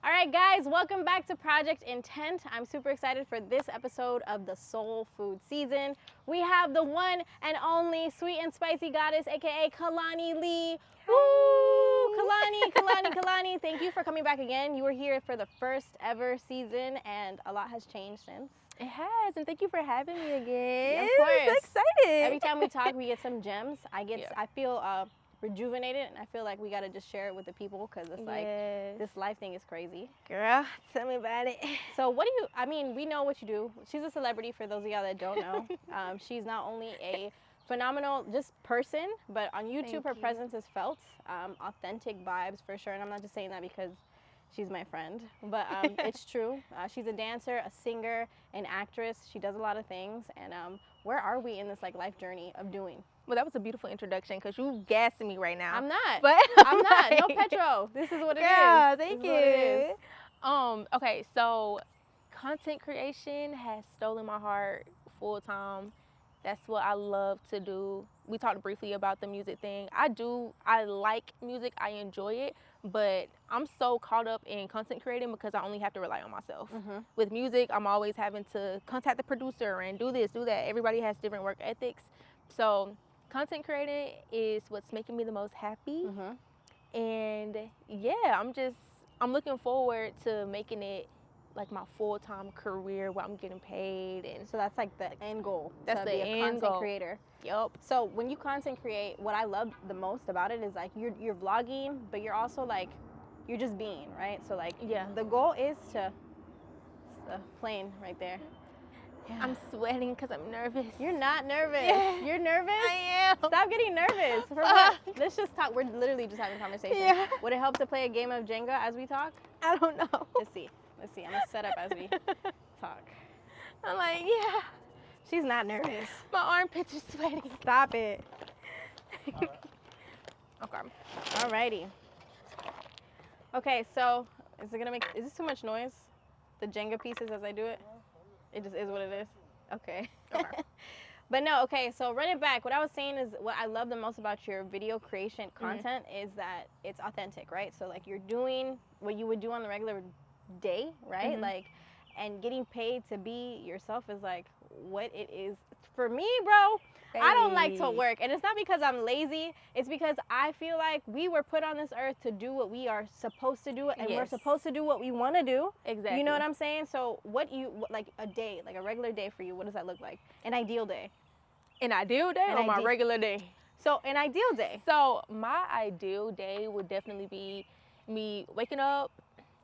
All right, guys, welcome back to Project Intent. I'm super excited for this episode of the Soul Food Season. We have the one and only sweet and spicy goddess, aka Kalani Lee. Woo! Kalani, thank you for coming back again. You were here for the first ever season, and a lot has changed since. It has, and thank you for having me again. Yeah, of course. I'm so excited. Every time we talk, we get some gems. I feel rejuvenated, and I feel like we gotta just share it with the people because it's like this life thing is crazy. Girl, tell me about it. So we know what you do. She's a celebrity for those of y'all that don't know. She's not only a phenomenal just person, but on YouTube her presence is felt. Authentic vibes for sure, and I'm not just saying that because she's my friend, but it's true. She's a dancer, a singer, an actress. She does a lot of things, and where are we in this like life journey of doing? Well, that was a beautiful introduction because you gassing me right now. I'm not. But I'm not. No petro. This is what it is. Yeah, thank you. Okay, so content creation has stolen my heart full time. That's what I love to do. We talked briefly about the music thing. I like music, I enjoy it, but I'm so caught up in content creating because I only have to rely on myself. With music, I'm always having to contact the producer and do this, do that. Everybody has different work ethics. So content creating is what's making me the most happy. And yeah, I'm looking forward to making it like my full-time career where I'm getting paid. And so that's like the end goal. That's to the be a end content goal. creator. Yup. So when you content create, what I love the most about it is like you're vlogging, but you're also like you're just being, right? So like the goal is to the plane right there. Yeah. I'm sweating because I'm nervous. You're not nervous. Yeah. You're nervous? I am. Stop getting nervous. For what? Let's just talk. We're literally just having a conversation. Yeah. Would it help to play a game of Jenga as we talk? I don't know. Let's see. I'm going to set up as we talk. I'm like, yeah. She's not nervous. My armpits are sweating. Stop it. Okay. Alrighty. Okay, so is this too much noise? The Jenga pieces as I do it? It just is what it is? Okay. But no, okay, so run it back. What I was saying is what I love the most about your video creation content is that it's authentic, right? So like you're doing what you would do on the regular day, right? Like, and getting paid to be yourself is like what it is for me, bro. I don't like to work, and it's not because I'm lazy. It's because I feel like we were put on this earth to do what we are supposed to do, and we're supposed to do what we want to do. Exactly. You know what I'm saying? So like a day, like a regular day for you, what does that look like? An ideal day. An ideal day or my regular day? So an ideal day. So my ideal day would definitely be me waking up,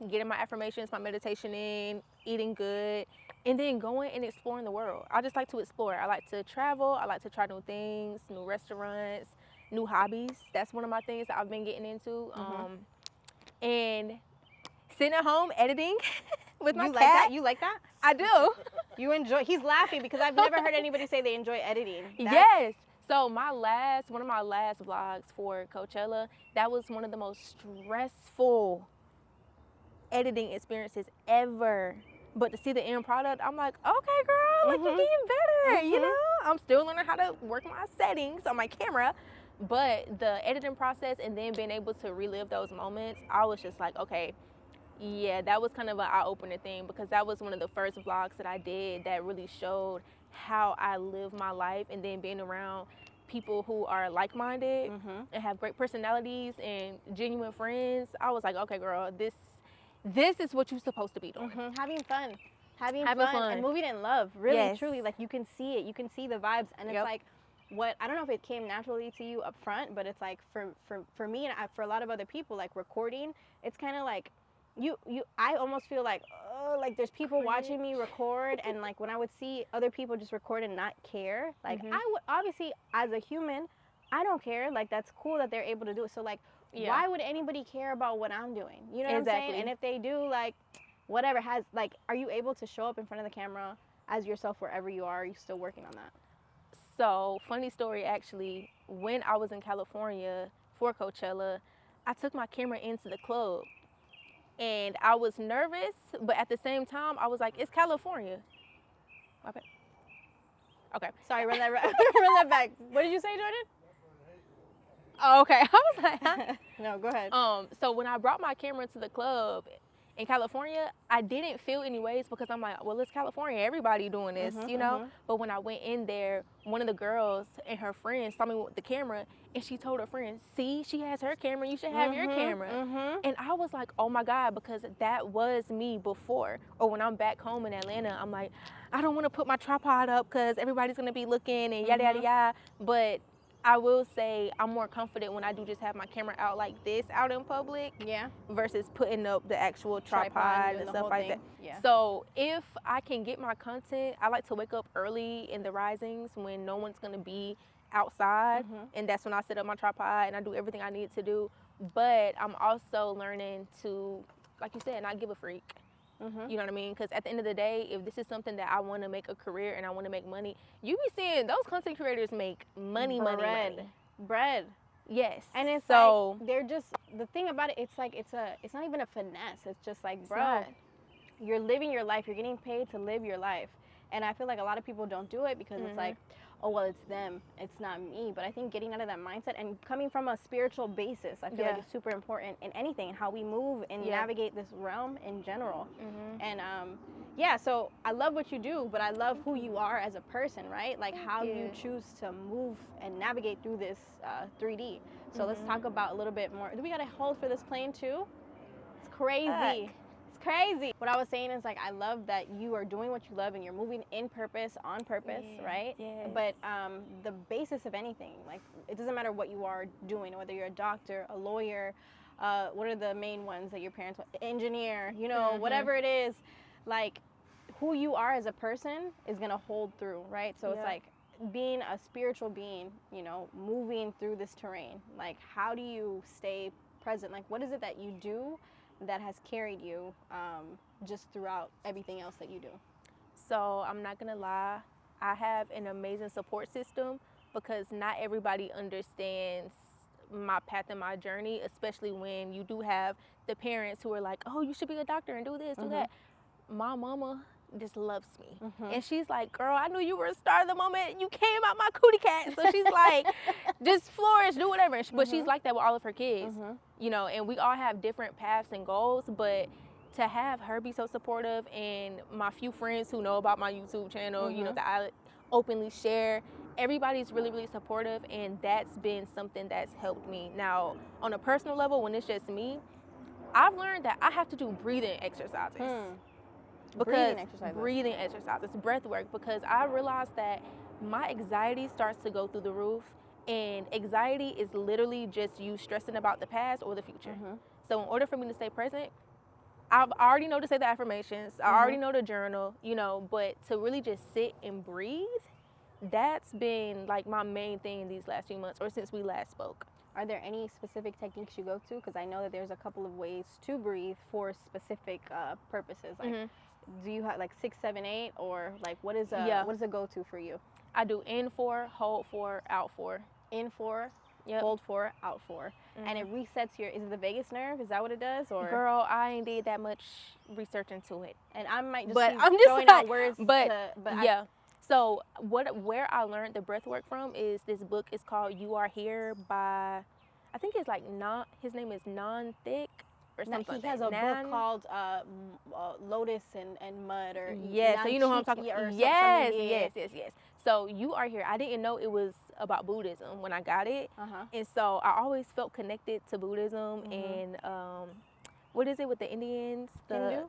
getting my affirmations, my meditation in, eating good, and then going and exploring the world. I just like to explore. I like to travel. I like to try new things, new restaurants, new hobbies. That's one of my things that I've been getting into. And sitting at home editing with my cat. You like that? I do. You enjoy. He's laughing because I've never heard anybody say they enjoy editing. Yes. So one of my last vlogs for Coachella, that was one of the most stressful editing experiences ever. But to see the end product, I'm like, okay, girl, like you're getting better, you know? I'm still learning how to work my settings on my camera, but the editing process and then being able to relive those moments, I was just like, okay, yeah, that was kind of an eye-opener thing because that was one of the first vlogs that I did that really showed how I live my life, and then being around people who are like-minded and have great personalities and genuine friends. I was like, okay, girl, this is what you're supposed to be doing. Having fun and moving in love, really, truly. Like you can see it, you can see the vibes, and it's like what I don't know if it came naturally to you up front, but it's like for me and for a lot of other people, like recording, it's kind of like I almost feel like there's people watching me record, and like when I would see other people just record and not care, like I would obviously as a human, I don't care. Like that's cool that they're able to do it. So like. Why would anybody care about what I'm doing? You know what I'm saying? And if they do, like, whatever are you able to show up in front of the camera as yourself wherever you are? Are you still working on that? So, funny story, actually, when I was in California for Coachella, I took my camera into the club. And I was nervous, but at the same time, I was like, it's California. Okay. Sorry, run that back. What did you say, Jordan? Oh, okay. I was like, huh? No, go ahead. So when I brought my camera to the club, In California, I didn't feel any ways because I'm like, well, it's California. Everybody doing this, you know? But when I went in there, one of the girls and her friends saw me with the camera, and she told her friend, see, she has her camera. You should have your camera. And I was like, oh, my God, because that was me before. Or when I'm back home in Atlanta, I'm like, I don't want to put my tripod up because everybody's going to be looking and yada, yada, yada. But I will say I'm more confident when I do just have my camera out like this out in public versus putting up the actual tripod and stuff like that. Yeah. So if I can get my content, I like to wake up early in the risings when no one's going to be outside, and that's when I set up my tripod and I do everything I need to do. But I'm also learning to, like you said, not give a freak. You know what I mean? Because at the end of the day, if this is something that I want to make a career and I want to make money, you be seeing those content creators make money. Bread. Yes. And it's so like, they're just, the thing about it, it's like, it's not even a finesse. It's just like, bro, you're living your life. You're getting paid to live your life. And I feel like a lot of people don't do it because it's like, oh, well, it's them, it's not me. But I think getting out of that mindset and coming from a spiritual basis, I feel like it's super important in anything, and how we move and navigate this realm in general. And so I love what you do, but I love who you are as a person, right? Like how you choose to move and navigate through this 3D. So let's talk about a little bit more. Do we got to hold for this plane too? It's crazy. Crazy. What I was saying is, like, I love that you are doing what you love and you're moving in purpose, on purpose, right? But the basis of anything, like, it doesn't matter what you are doing, whether you're a doctor, a lawyer, what are the main ones that your parents want? Engineer, you know, whatever it is, like, who you are as a person is going to hold through, right? So it's like being a spiritual being, you know, moving through this terrain. Like, how do you stay present? Like, what is it that you do that has carried you just throughout everything else that you do? So I'm not gonna lie, I have an amazing support system because not everybody understands my path and my journey, especially when you do have the parents who are like, oh, you should be a doctor and do this, do that. My mama just loves me. And she's like, girl, I knew you were a star the moment you came out my cootie cat. So she's like, just flourish, do whatever. But she's like that with all of her kids, you know, and we all have different paths and goals, but to have her be so supportive, and my few friends who know about my YouTube channel, you know, that I openly share, everybody's really, really supportive, and that's been something that's helped me. Now, on a personal level, when it's just me, I've learned that I have to do breathing exercises. Because breathing exercises, breath work, because I realized that my anxiety starts to go through the roof, and anxiety is literally just you stressing about the past or the future. So in order for me to stay present, I already know to say the affirmations, I already know to journal, you know, but to really just sit and breathe, that's been like my main thing these last few months, or since we last spoke. Are there any specific techniques you go to? Because I know that there's a couple of ways to breathe for specific purposes. Like, do you have like 6, 7, 8, or like what is a go-to for you? I do in 4, hold 4, out 4. In 4, hold 4, out 4. And it resets your, is it the vagus nerve? Is that what it does? Or girl, I ain't did that much research into it. And I might just but be I'm just throwing like, out words. So where I learned the breath work from is this book is called You Are Here by, I think it's like his name is Non-Thick or something. He has a book called Lotus and Mud, or so you know what I'm talking about. Yes. So You Are Here. I didn't know it was about Buddhism when I got it, and so I always felt connected to Buddhism and what is it with the Indians? Hindu.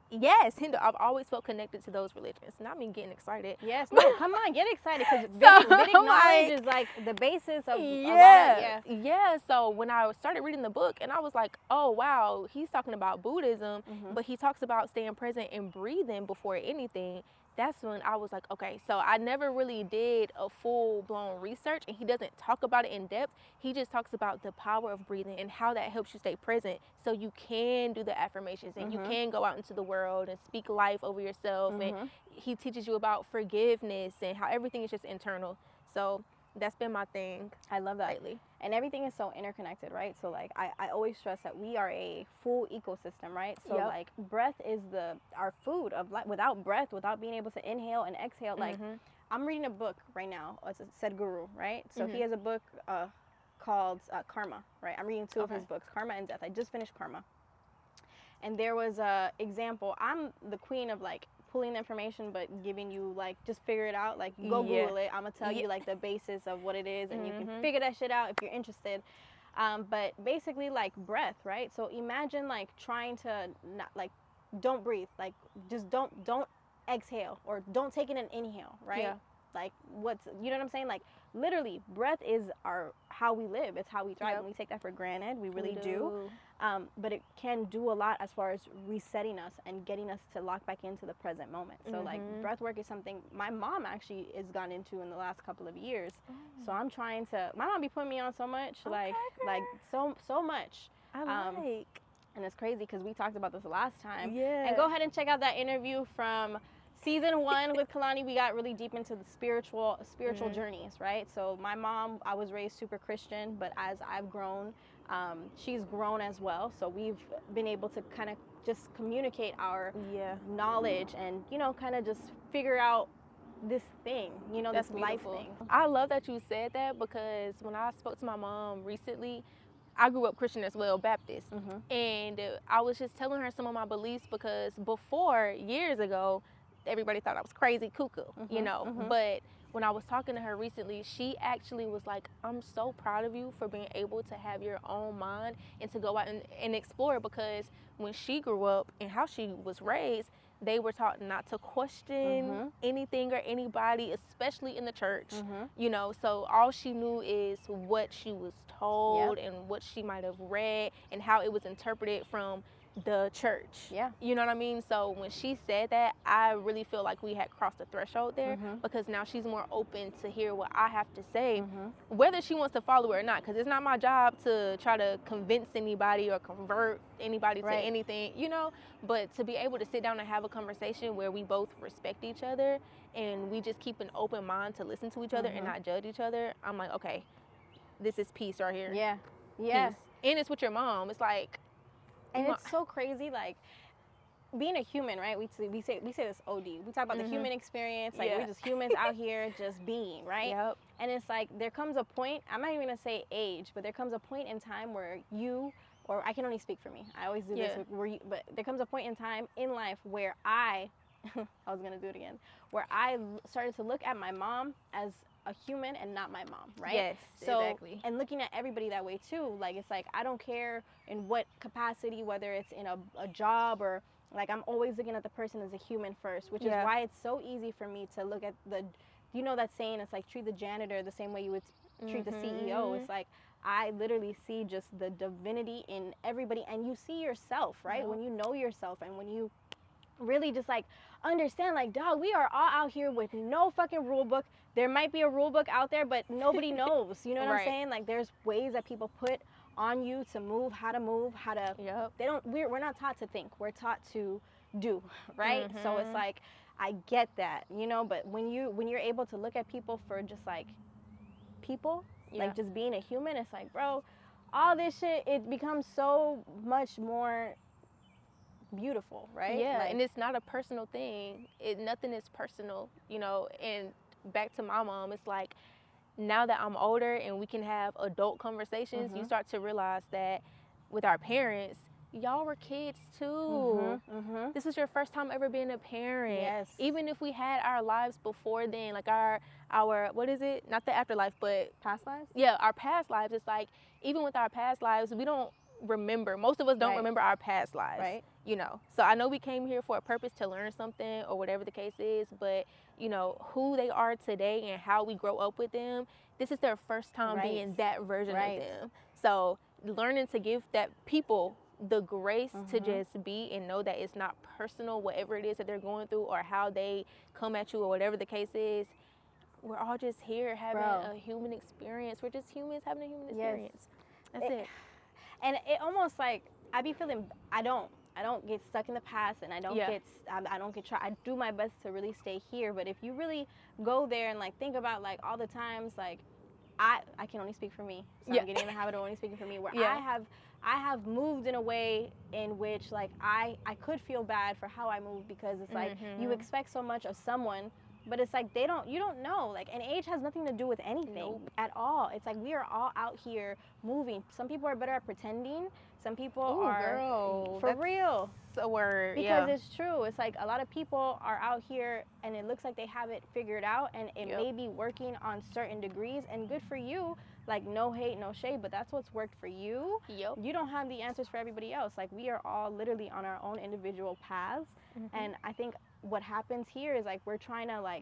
Yes, Hindu. I've always felt connected to those religions. Not me getting excited. Yes, no, come on, get excited, because Vedic knowledge is like the basis of a lot. So when I started reading the book, and I was like, oh wow, he's talking about Buddhism, but he talks about staying present and breathing before anything. That's when I was like, okay, so I never really did a full-blown research, and he doesn't talk about it in depth. He just talks about the power of breathing and how that helps you stay present, so you can do the affirmations and you can go out into the world and speak life over yourself. And he teaches you about forgiveness and how everything is just internal. So that's been my thing. I love that lately. And everything is so interconnected, right? So like I always stress that we are a full ecosystem, right? So like breath is our food of life. Without breath, without being able to inhale and exhale, like I'm reading a book right now. It's a Sadhguru, right? So he has a book called Karma, right? I'm reading 2 of his books, Karma and Death. I just finished Karma. and there was a example. I'm the queen of like pulling the information, but giving you like, just figure it out. Like, go Google it. I'm gonna tell you like the basis of what it is, and you can figure that shit out if you're interested. But basically, like breath, right? So imagine like trying to not like, don't breathe, like just don't exhale, or don't take it an inhale, right? Yeah. Like, you know what I'm saying? Like, literally, breath is how we live. It's how we thrive. And we take that for granted. We really do. But it can do a lot as far as resetting us and getting us to lock back into the present moment. So like, breath work is something my mom actually has gone into in the last couple of years. So I'm trying to, my mom be putting me on so much, like so much. And it's crazy because we talked about this last time. Yeah. And go ahead and check out that interview from Season 1 with Kalani. We got really deep into the spiritual journeys, right? So my mom, I was raised super Christian, but as I've grown, she's grown as well. So we've been able to kind of just communicate our knowledge and, you know, kind of just figure out this thing, you know, this life thing. I love that you said that, because when I spoke to my mom recently, I grew up Christian as well, Baptist. And I was just telling her some of my beliefs, because before, years ago, everybody thought I was crazy, cuckoo, you know. But when I was talking to her recently, she actually was like, I'm so proud of you for being able to have your own mind and to go out and explore, because when she grew up and how she was raised, they were taught not to question anything or anybody, especially in the church, you know. So all she knew is what she was told and what she might have read and how it was interpreted from the church. You know what I mean? So when she said that, I really feel like we had crossed the threshold there, because now she's more open to hear what I have to say, whether she wants to follow it or not, because it's not my job to try to convince anybody or convert anybody to anything, you know. But to be able to sit down and have a conversation where we both respect each other and we just keep an open mind to listen to each other and not judge each other, I'm like, okay, this is peace right here. Peace. And it's with your mom. It's like, and it's so crazy, like, being a human, right? We say this OD. We talk about the human experience, like we're just humans out here just being, right? And it's like, there comes a point, I'm not even gonna say age, but there comes a point in time where you, or I can only speak for me, I always do this, but there comes a point in time in life where I was gonna do it again, where I started to look at my mom as a human and not my mom, right? Yes, so, exactly. And looking at everybody that way too, like, it's like, I don't care in what capacity, whether it's in a job or, like, I'm always looking at the person as a human first, which is why it's so easy for me to look at you know that saying, it's like, treat the janitor the same way you would treat the CEO. It's like, I literally see just the divinity in everybody, and you see yourself, right? When you know yourself and when you really just like understand, like, dog, we are all out here with no fucking rule book. There might be a rule book out there, but nobody knows. You know what I'm saying? Like, there's ways that people put on you to move, how to we're not taught to think. We're taught to do, right? So it's like, I get that, you know, but when you're able to look at people for just like people, like just being a human, it's like, bro, all this shit, it becomes so much more beautiful, right? Like, and it's not a personal thing. Nothing is personal, you know. And back to my mom, it's like, now that I'm older and we can have adult conversations, you start to realize that with our parents, y'all were kids too. This is your first time ever being a parent. Even if we had our lives before then, like our what is it? Not the afterlife, but past lives? Yeah, our past lives. It's like, even with our past lives, we don't remember. Most of us don't remember our past lives. You know, so I know we came here for a purpose, to learn something or whatever the case is, but you know, who they are today and how we grow up with them, this is their first time being that version of them. So learning to give that people the grace to just be and know that it's not personal, whatever it is that they're going through or how they come at you or whatever the case is. We're all just here having a human experience. We're just humans having a human experience. That's it. And it almost like, I be feeling, I don't get stuck in the past, and I don't I do my best to really stay here. But if you really go there and like think about like all the times, like I can only speak for me, so I'm getting in the habit of only speaking for me, where I have moved in a way in which like I could feel bad for how I moved, because it's like you expect so much of someone, but it's like you don't know, like, and age has nothing to do with anything at all. It's like, we are all out here moving. Some people are better at pretending Some people are, girl, for real. A word. Because it's true. It's like a lot of people are out here and it looks like they have it figured out, and it may be working on certain degrees, and good for you. Like, no hate, no shade, but that's what's worked for you. You don't have the answers for everybody else. Like, we are all literally on our own individual paths. And I think what happens here is like we're trying to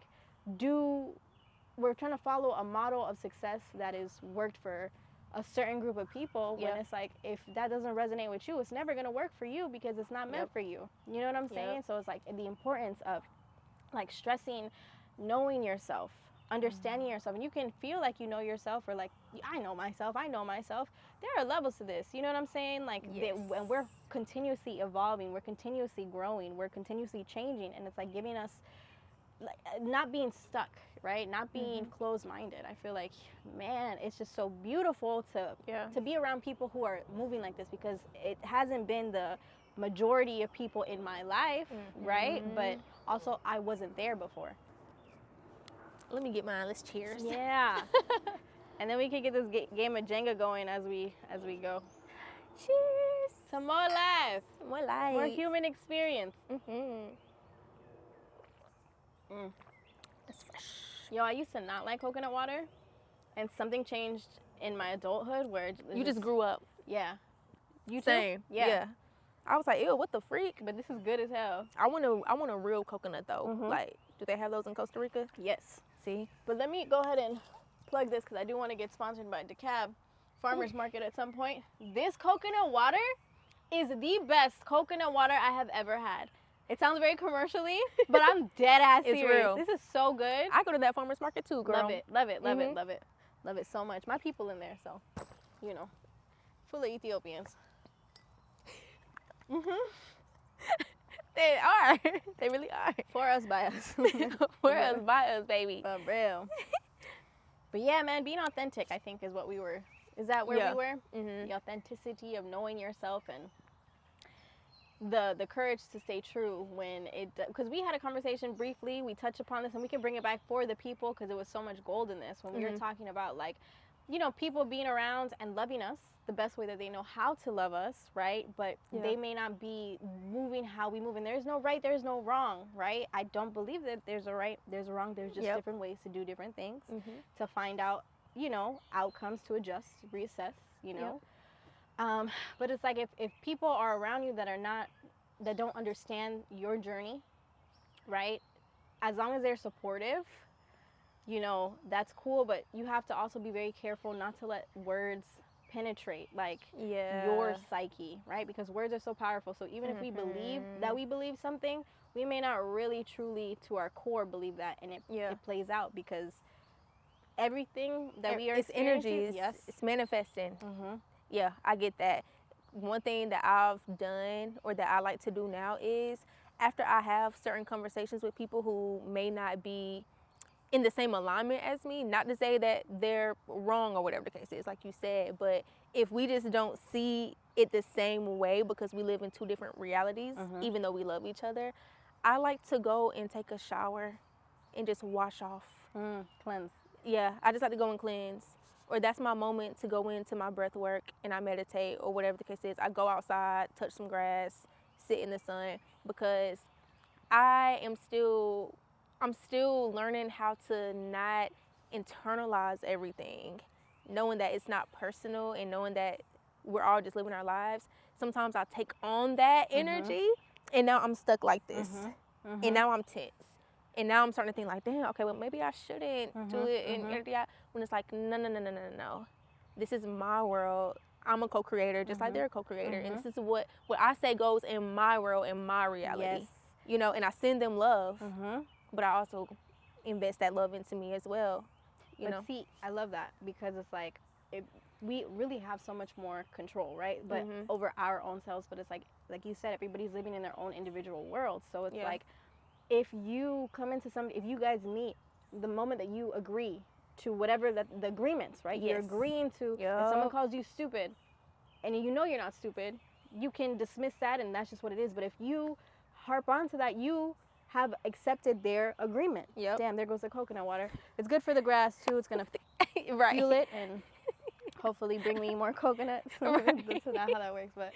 follow a model of success that is worked for a certain group of people, when it's like, if that doesn't resonate with you, it's never going to work for you because it's not meant for you. You know what I'm saying? So it's like the importance of like stressing knowing yourself, understanding yourself. And you can feel like you know yourself, or like, I know myself. There are levels to this. You know what I'm saying? Like, and we're continuously evolving, we're continuously growing, we're continuously changing, and it's like giving us, like, not being stuck, right? Not being closed-minded. I feel like, man, it's just so beautiful to be around people who are moving like this, because it hasn't been the majority of people in my life, right? But also, I wasn't there before. Let me get mine. Let's cheers. Yeah. And then we can get this game of Jenga going as we go. Cheers. Some more life. More life. More human experience. That's fresh. Yo, I used to not like coconut water, and something changed in my adulthood where you just grew up. Yeah. You Same. too? Yeah. I was like, ew, what the freak? But this is good as hell. I want a real coconut though. Like, do they have those in Costa Rica? Yes. See? But let me go ahead and plug this, because I do want to get sponsored by DeKalb Farmers Market at some point. This coconut water is the best coconut water I have ever had. It sounds very commercially, but I'm dead ass serious. Real. This is so good. I go to that farmer's market too, girl. Love it, love it, love it, love it. Love it so much. My people in there, so, you know, full of Ethiopians. They are. They really are. For us, by us. For us, by us, baby. For real. But yeah, man, being authentic, I think, is what we were. Is that where we were? The authenticity of knowing yourself, and the courage to stay true when it, because we had a conversation briefly, we touched upon this, and we can bring it back for the people, because there was so much gold in this when we were talking about, like, you know, people being around and loving us the best way that they know how to love us, right? But they may not be moving how we move, and there's no right, there's no wrong, right? I don't believe that there's a right, there's a wrong. There's just different ways to do different things to find out, you know, outcomes, to adjust, reassess, you know. But it's like, if people are around you that don't understand your journey, right? As long as they're supportive, you know, that's cool, but you have to also be very careful not to let words penetrate, like, your psyche, right? Because words are so powerful. So even if we believe that we believe something, we may not really truly to our core believe that, and it plays out, because everything that we are experiencing, energies, it's manifesting. Yeah, I get that. One thing that I've done, or that I like to do now, is after I have certain conversations with people who may not be in the same alignment as me, not to say that they're wrong or whatever the case is, like you said, but if we just don't see it the same way because we live in two different realities, even though we love each other, I like to go and take a shower and just wash off. Cleanse. Yeah, I just like to go and cleanse. Or that's my moment to go into my breath work and I meditate, or whatever the case is. I go outside, touch some grass, sit in the sun, because I'm still learning how to not internalize everything, knowing that it's not personal, and knowing that we're all just living our lives. Sometimes I take on that energy, and now I'm stuck like this, and now I'm tense. And now I'm starting to think like, damn, okay, well, maybe I shouldn't do it. And when it's like, no. This is my world. I'm a co-creator, just like they're a co-creator. And this is what I say goes in my world, in my reality. Yes. You know, and I send them love, but I also invest that love into me as well. You know? See, I love that, because it's like, we really have so much more control, right? But over our own selves. But it's like you said, everybody's living in their own individual world. So it's like, if you come into if you guys meet, the moment that you agree to whatever the agreements, right? You're agreeing to, if someone calls you stupid, and you know you're not stupid, you can dismiss that, and that's just what it is. But if you harp on to that, you have accepted their agreement. Damn, there goes the coconut water. It's good for the grass too. It's gonna fuel it and hopefully bring me more coconuts. Right. That's not how that works, but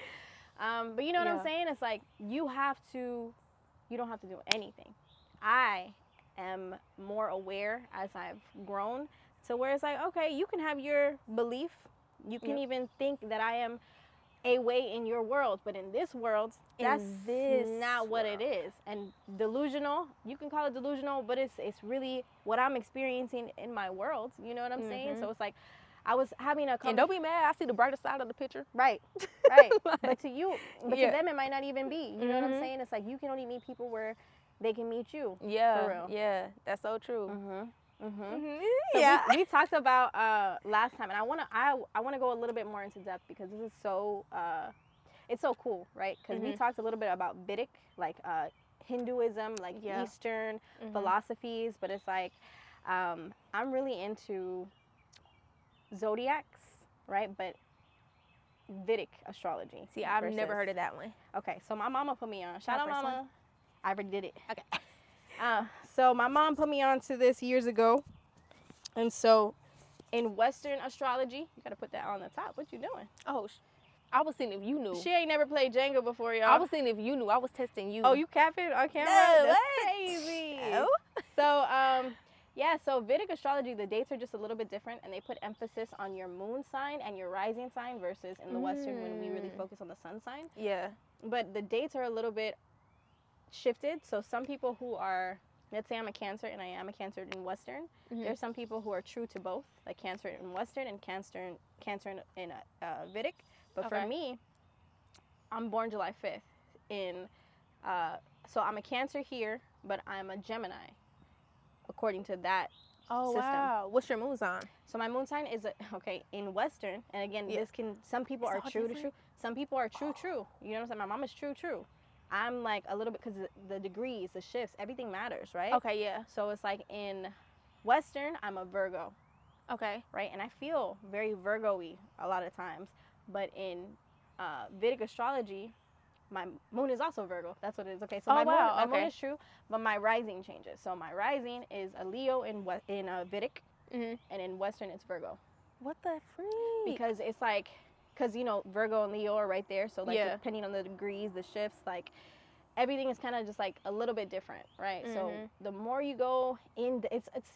you know what I'm saying? It's like you don't have to do anything. I am more aware as I've grown to where it's like, okay, you can have your belief. You can even think that I am a way in your world, but in this world, that's not what it is. And delusional, you can call it delusional, but it's really what I'm experiencing in my world. You know what I'm saying? So it's like, I was having a and don't be mad, I see the brighter side of the picture. Right. But to you, to them, it might not even be. You know what I'm saying? It's like you can only meet people where they can meet you. Yeah, for real. Yeah, that's so true. So we talked about last time, and I wanna go a little bit more into depth because this is so it's so cool, right? Because we talked a little bit about Vedic, like Hinduism, like Eastern philosophies, but it's like I'm really into zodiacs, right? But Vedic astrology. See, I've never heard of that one. Okay, so my mama put me on. Shout out, mama. I already did it. Okay. So my mom put me on to this years ago. And so in Western astrology, you got to put that on the top. What you doing? Oh, I was seeing if you knew. She ain't never played Jenga before, y'all. I was seeing if you knew. I was testing you. Oh, you capping on camera? No, that's crazy. No. So, so Vedic astrology, the dates are just a little bit different, and they put emphasis on your moon sign and your rising sign versus in the Western when we really focus on the sun sign. Yeah. But the dates are a little bit shifted. So some people who are, let's say I'm a Cancer and I am a Cancer in Western, there's some people who are true to both, like Cancer in Western and Cancer in Vedic. But for me, I'm born July 5th so I'm a Cancer here, but I'm a Gemini according to that system. Wow. What's your moon sign? So my moon sign is in Western, and again, some people are true to true. Some people are true. You know what I'm saying? My mom is true. I'm like a little bit, because the degrees, the shifts, everything matters, right? Okay, yeah. So it's like in Western, I'm a Virgo. Okay. Right? And I feel very Virgo-y a lot of times. But in Vedic astrology, my moon is also Virgo. That's what it is. Okay, so my moon is true, but my rising changes. So my rising is a Leo in Vedic, and in Western, it's Virgo. What the freak? Because it's like, Virgo and Leo are right there. So like depending on the degrees, the shifts, like everything is kind of just like a little bit different, right? So the more you go in,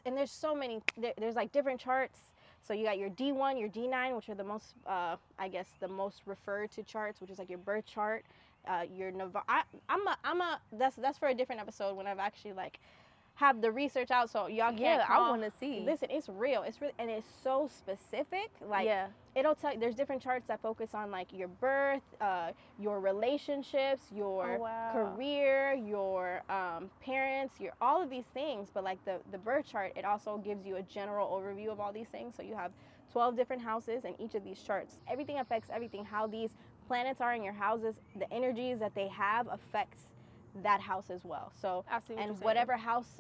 and there's so many, there's like different charts. So you got your D1, your D9, which are the most, the most referred to charts, which is like your birth chart. Your that's for a different episode when I've actually like have the research out, so y'all can't. Yeah, I want to see. Listen, it's real. It's really, and it's so specific. Like, it'll tell you. There's different charts that focus on like your birth, your relationships, your career, your parents, your all of these things. But like the birth chart, it also gives you a general overview of all these things. So you have 12 different houses in each of these charts. Everything affects everything. How these planets are in your houses, the energies that they have affects that house as well. So, and whatever house,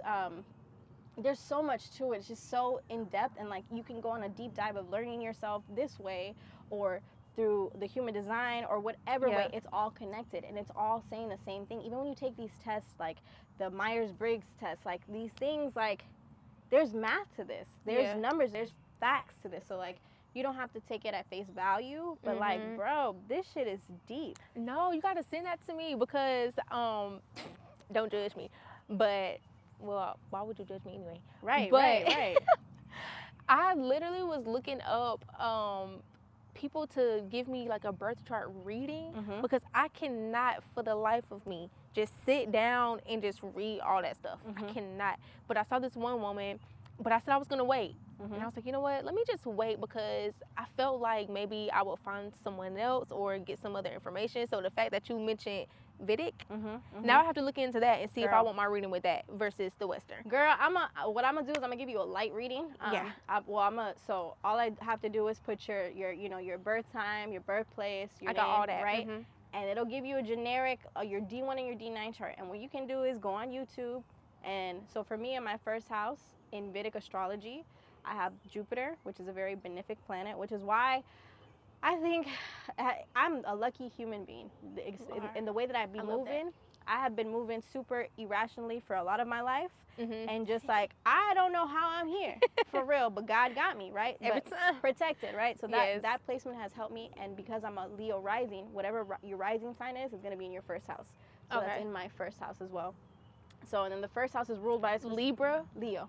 there's so much to it. It's just so in depth, and like you can go on a deep dive of learning yourself this way or through the human design or whatever way. It's all connected and it's all saying the same thing. Even when you take these tests, like the Myers-Briggs test, like these things, like there's math to this. There's numbers, there's facts to this. So like, you don't have to take it at face value, but like, bro, this shit is deep. No, you gotta send that to me because, don't judge me, but, well, why would you judge me anyway? Right. I literally was looking up people to give me like a birth chart reading because I cannot, for the life of me, just sit down and just read all that stuff. I cannot. But I saw this one woman, but I said I was gonna wait. And I was like, you know what, let me just wait because I felt like maybe I would find someone else or get some other information. So the fact that you mentioned Vedic, now I have to look into that and see if I want my reading with that versus the Western. Girl, what I'm gonna do is I'm gonna give you a light reading. So all I have to do is put your birth time, your birthplace, your name, all that, right? And it'll give you a generic, your D1 and your D9 chart. And what you can do is go on YouTube. And so for me in my first house in Vedic astrology, I have Jupiter, which is a very benefic planet, which is why I think I'm a lucky human being. In the way that I be moving, I have been moving super irrationally for a lot of my life. Mm-hmm. And just like, I don't know how I'm here, for real, but God got me, right? Every time. Protected, right? So that placement has helped me, and because I'm a Leo rising, whatever your rising sign is going to be in your first house. So that's in my first house as well. So, and then the first house is ruled by Libra? Leo.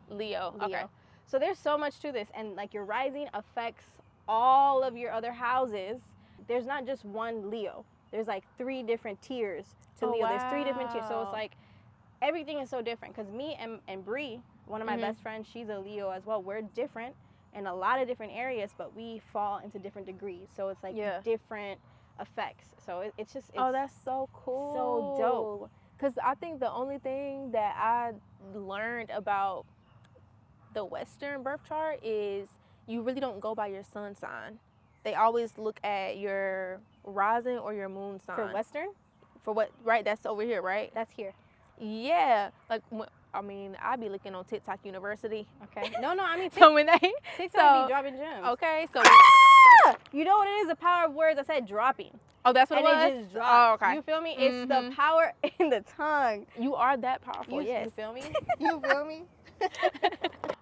Okay. So there's so much to this, and like your rising affects all of your other houses. There's not just one Leo. There's like 3 different tiers to Leo. Wow. There's 3 different tiers. So it's like, everything is so different, because me and Bree, one of my best friends, she's a Leo as well. We're different in a lot of different areas, but we fall into different degrees. So it's like different effects. So it's that's so cool. So dope. Because I think the only thing that I learned about the Western birth chart is you really don't go by your sun sign. They always look at your rising or your moon sign. For Western? For what? Right, that's over here, right? That's here. Yeah, like I be looking on TikTok University. Okay. No, I mean so when they TikTok be dropping gems. Okay, so you know what it is? The power of words. I said dropping. Oh, that's what it was. It just dropped. Oh, okay. You feel me? It's the power in the tongue. You are that powerful. Yes. You feel me? You feel me?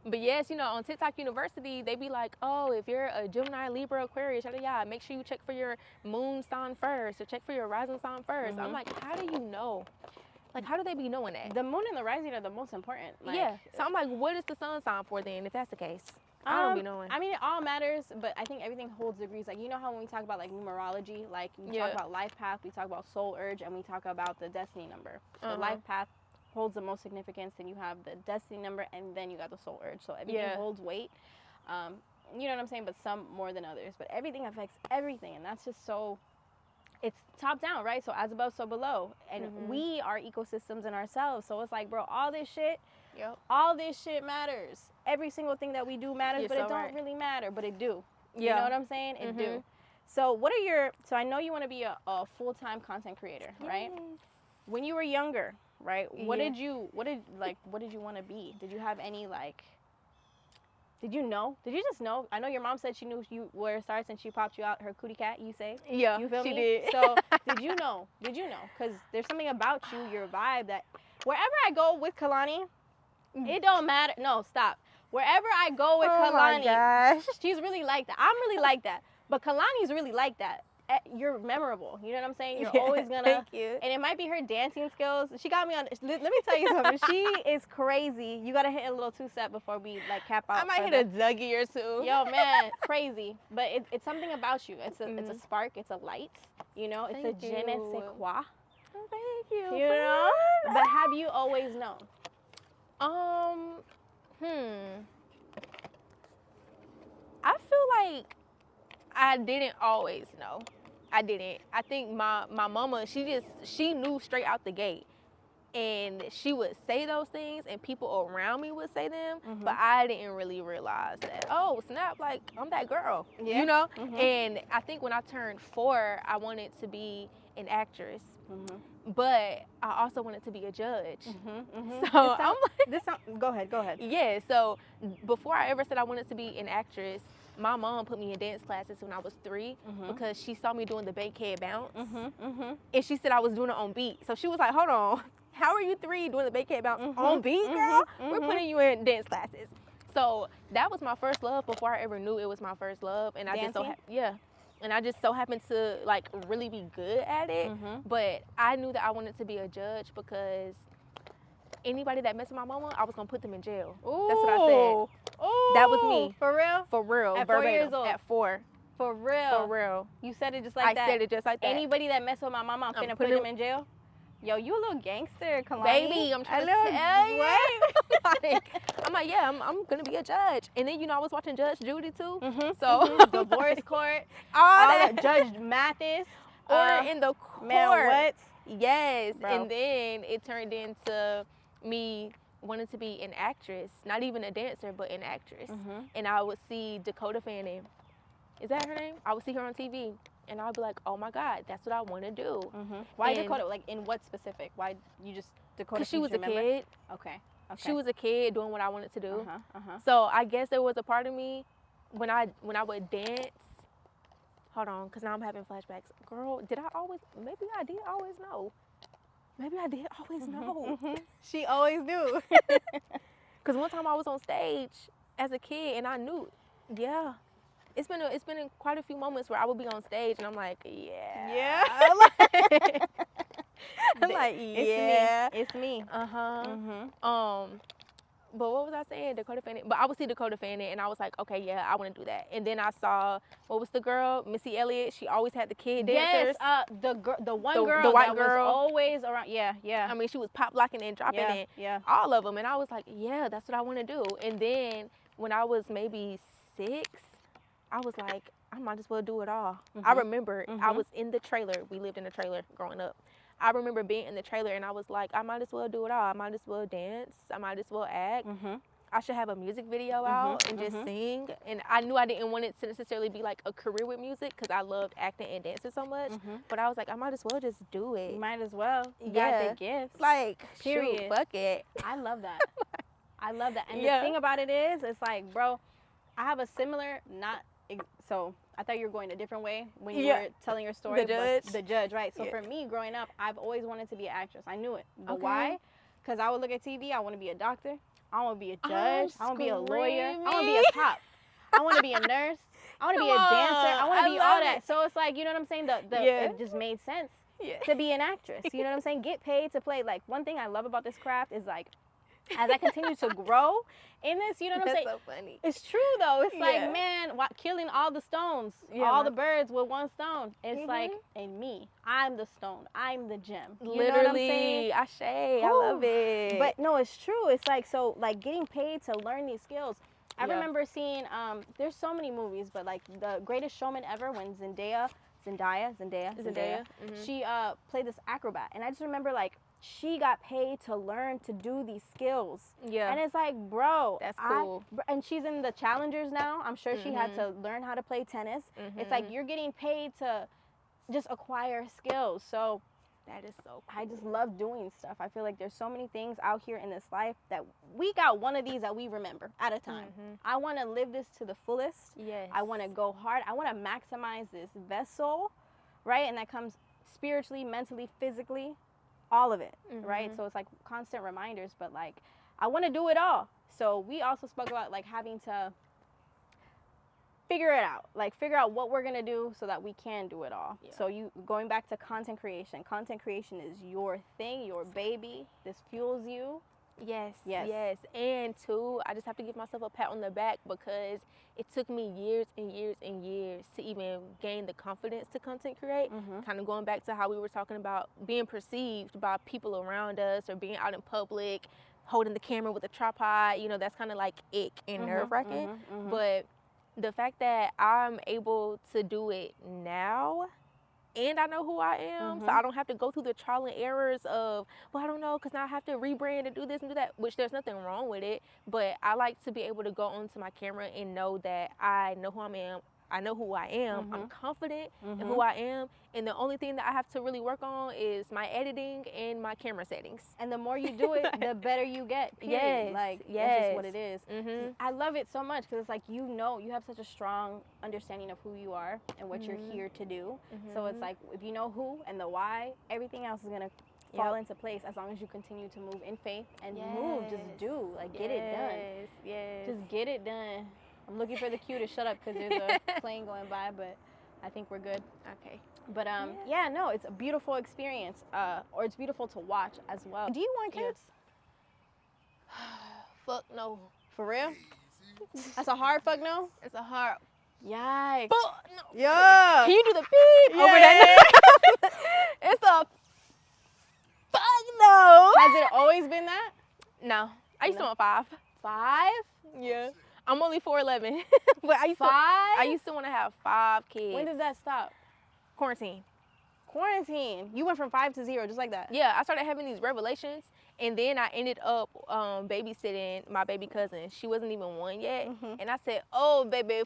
But yes, on TikTok University, they be like, oh, if you're a Gemini, Libra, Aquarius, yada yada, make sure you check for your moon sign first, or check for your rising sign first. I'm like, how do you know? Like, how do they be knowing that? The moon and the rising are the most important. Like, yeah. So I'm like, what is the sun sign for then, if that's the case? I don't be knowing. I mean, it all matters, but I think everything holds degrees. Like, you know how when we talk about, like, numerology, like, we talk about life path, we talk about soul urge, and we talk about the destiny number. So the life path holds the most significance, and you have the destiny number, and then you got the soul urge. So everything holds weight. You know what I'm saying? But some more than others. But everything affects everything, and that's just so... It's top down, right? So as above, so below. And we are ecosystems in ourselves. So it's like, bro, all this shit, all this shit matters. Every single thing that we do matters, but it don't really matter, but it do. You know what I'm saying? It do. So so I know you want to be a full-time content creator, right? When you were younger, right? What did you want to be? Did you have any, like, did you know? Did you just know? I know your mom said she knew you were a star since she popped you out her cootie cat, you say? Yeah, you feel she me? did. So, did you know? Because there's something about you, your vibe, that wherever I go with Kalani, it don't matter. No, stop. Wherever I go with Kalani, she's really like that. I'm really like that. But Kalani's really like that. You're memorable. You know what I'm saying? You're always gonna. Thank you. And it might be her dancing skills. She got me on. Let me tell you something. She is crazy. You gotta hit a little 2-step before we like cap out. I might hit a Dougie or two. Yo, man, crazy. But it's something about you. It's a spark. It's a light. You know, it's a je ne sais quoi. Oh, thank you. You know. But have you always known? I feel like I didn't always know. I didn't. I think my mama, she knew straight out the gate. And she would say those things, and people around me would say them, but I didn't really realize that, oh, snap, like, I'm that girl, you know? And I think when I turned 4, I wanted to be an actress, but I also wanted to be a judge. So I'm like... Go ahead. Yeah, so before I ever said I wanted to be an actress, my mom put me in dance classes when I was 3 because she saw me doing the bankhead bounce. And she said I was doing it on beat. So she was like, hold on, how are you 3 doing the bankhead bounce on beat, girl? We're putting you in dance classes. So that was my first love before I ever knew it was my first love. And I just so happened to like really be good at it. But I knew that I wanted to be a judge because anybody that messed with my mama, I was gonna put them in jail. Ooh. That's what I said. Ooh. That was me. For real? For real. At verbatim. 4 years old? At 4. For real? For real. You said it just like that? I said it just like that. Anybody that messed with my mama, I'm finna put them in jail? Yo, you a little gangster, Kalani. Baby, I'm trying to tell you. I'm like, yeah, I'm gonna be a judge. And then, I was watching Judge Judy too. So divorce court. All that. Judge Mathis. Order in the court. Man, what? Yes. Bro. And then it turned into me wanting to be an actress. Not even a dancer, but an actress. And I would see Dakota Fanning. Is that her name? I would see her on TV. And I'd be like, oh my God, that's what I want to do. Why Dakota? Like, in what specific? Why you just Dakota? Because she was a kid. Okay. She was a kid doing what I wanted to do. So I guess there was a part of me when I would dance. Hold on, because now I'm having flashbacks. Girl, maybe I did always know. maybe I did always know. She always knew. Because one time I was on stage as a kid and I knew, yeah. It's been in quite a few moments where I would be on stage and I'm like, yeah. Yeah. I'm like, yeah. It's me. But what was I saying? Dakota Fanning. But I would see Dakota Fanning and I was like, okay, yeah, I want to do that. And then I saw, what was the girl? Missy Elliott. She always had the kid dancers. Yes, the white girl was always around. Yeah, yeah. I mean, she was pop locking and dropping it. Yeah. All of them. And I was like, yeah, that's what I want to do. And then when I was maybe 6, I was like, I might as well do it all. I remember I was in the trailer. We lived in a trailer growing up. I remember being in the trailer and I was like, I might as well do it all. I might as well dance. I might as well act. I should have a music video out and just sing. And I knew I didn't want it to necessarily be like a career with music because I loved acting and dancing so much. But I was like, I might as well just do it. You might as well. You got the gifts. Like, period. Shoot, fuck it. I love that. I love that. And the thing about it is, it's like, bro, I have a similar, so I thought you were going a different way when you were telling your story. The judge, right? So for me, growing up, I've always wanted to be an actress. I knew it. But why? Because I would look at TV. I want to be a doctor. I want to be a judge. I want to be a lawyer. I want to be a cop. I want to be a nurse. I want to be a dancer. I want to be all that. So it's like, you know what I'm saying? It just made sense to be an actress. You know what I'm saying? Get paid to play. Like, one thing I love about this craft is, like, as I continue to grow in this, you know what I'm saying? That's so funny. It's true, though. It's like, man, killing all the stones, all the birds with one stone. It's like, and me, I'm the stone. I'm the gem. You Literally, know what I'm saying? Ashe, I love it. But no, it's true. It's like, so, like, getting paid to learn these skills. I remember seeing, there's so many movies, but, like, The Greatest Showman Ever, when Zendaya, she played this acrobat. And I just remember, like, she got paid to learn to do these skills. Yeah. And it's like, bro. That's cool. And she's in the Challengers now. I'm sure she had to learn how to play tennis. It's like, you're getting paid to just acquire skills. So that is so cool. I just love doing stuff. I feel like there's so many things out here in this life that we got one of these that we remember at a time. I want to live this to the fullest. Yes. I want to go hard. I want to maximize this vessel, right? And that comes spiritually, mentally, physically. All of it, right? So it's like constant reminders, but like, I want to do it all. So we also spoke about like having to figure it out, like figure out what we're going to do so that we can do it all. So going back to content creation is your thing, your baby. This fuels you. Yes. And too, I just have to give myself a pat on the back because it took me years and years and years to even gain the confidence to content create. Kind of going back to how we were talking about being perceived by people around us or being out in public, holding the camera with a tripod, you know, that's kind of like ick and nerve-wracking. But the fact that I'm able to do it now, and I know who I am, so I don't have to go through the trial and errors of, well, I don't know, because now I have to rebrand and do this and do that, which there's nothing wrong with it. But I like to be able to go onto my camera and know that I know who I am. I know who I am. I'm confident in who I am. And the only thing that I have to really work on is my editing and my camera settings. And the more you do it, the better you get. Period. That's just what it is. I love it so much because it's like, you know, you have such a strong understanding of who you are and what you're here to do. So it's like, if you know who and the why, everything else is going to fall into place as long as you continue to move in faith and move. Just do. Like, get it done. Just get it done. I'm looking for the cue to shut up because there's a plane going by, but I think we're good. Okay. But no, it's a beautiful experience, or it's beautiful to watch as well. Do you want kids? Fuck no. For real? That's a hard fuck no? It's a hard. Yikes. Fuck no. Yeah. Can you do the beep over that? It's a fuck no. Has it always been that? No. I used to want 5. 5? Yeah. I'm only 4'11", but I used to want to have 5 kids. When did that stop? Quarantine. You went from 5 to 0, just like that. Yeah, I started having these revelations, and then I ended up babysitting my baby cousin. She wasn't even 1 yet, and I said, "Oh, baby,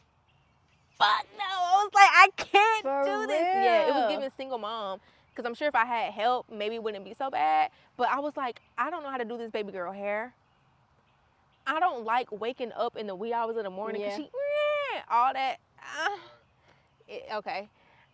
fuck no!" I was like, "I can't do this." Yeah, it was giving single mom. Because I'm sure if I had help, maybe it wouldn't be so bad. But I was like, I don't know how to do this baby girl hair. I don't like waking up in the wee hours of the morning because all that. Okay.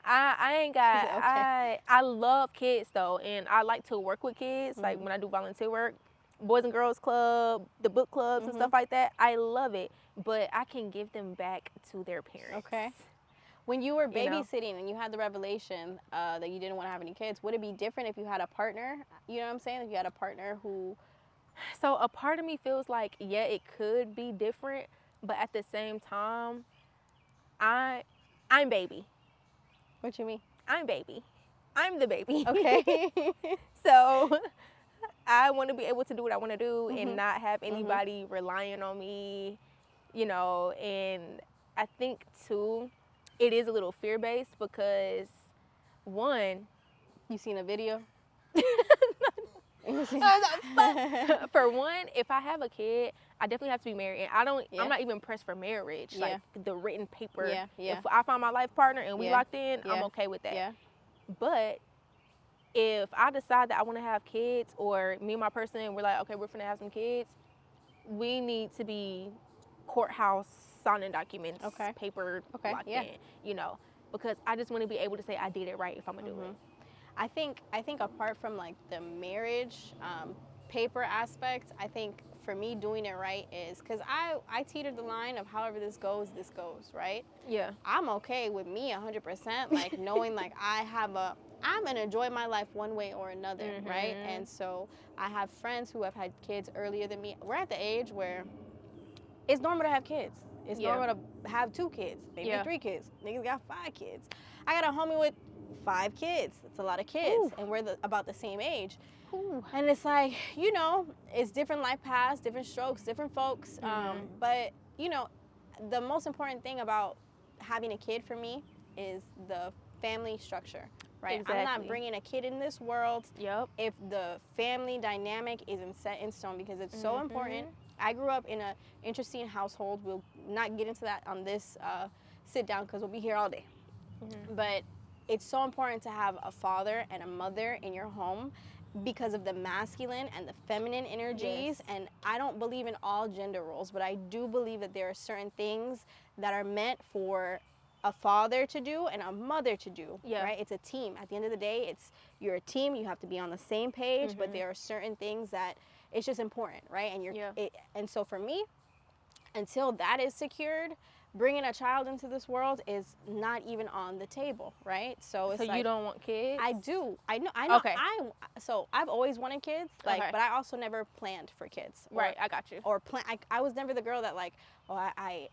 I ain't got. Okay. I love kids though, and I like to work with kids. Mm-hmm. Like when I do volunteer work, Boys and Girls Club, the book clubs and stuff like that. I love it, but I can give them back to their parents. Okay. When you were babysitting and you had the revelation that you didn't want to have any kids, would it be different if you had a partner? You know what I'm saying? If you had a partner who... So a part of me feels like, yeah, it could be different, but at the same time, I'm baby. What you mean? I'm baby. I'm the baby. Okay. So I want to be able to do what I want to do Mm-hmm. and not have anybody relying on me, you know. And I think, too, it is a little fear-based because, one... You seen a video? For one, if I have a kid, I definitely have to be married. And I'm not even pressed for marriage, like the written paper. Yeah. If I find my life partner and we locked in, I'm okay with that. Yeah. But if I decide that I want to have kids, or me and my person, we're like, okay, we're finna have some kids, we need to be courthouse signing documents, paper locked in, you know, because I just want to be able to say I did it right if I'm gonna do it. I think apart from like the marriage paper aspect, I think for me doing it right is because I teetered the line of however this goes, right? Yeah. I'm okay with me 100%, like knowing like I'm gonna enjoy my life one way or another, right? And so I have friends who have had kids earlier than me. We're at the age where it's normal to have kids. It's normal to have 2 kids, maybe 3 kids. Niggas got 5 kids. I got a homie with 5 kids. It's a lot of kids. And we're about the same age. Ooh. And it's like, you know, it's different life paths, different strokes, different folks. But, you know, the most important thing about having a kid for me is the family structure, right? Exactly. I'm not bringing a kid in this world if the family dynamic isn't set in stone, because it's so important. I grew up in an interesting household. We'll not get into that on this sit down because we'll be here all day. But it's so important to have a father and a mother in your home because of the masculine and the feminine energies. And I don't believe in all gender roles, but I do believe that there are certain things that are meant for a father to do and a mother to do, right? It's a team. At the end of the day, you're a team. You have to be on the same page, but there are certain things that it's just important, right? And and so for me, until that is secured, bringing a child into this world is not even on the table, right? So it's like, you don't want kids? I do. I know. Okay. So I've always wanted kids, like, but I also never planned for kids. Right, I got you. Or I was never the girl that like, oh, I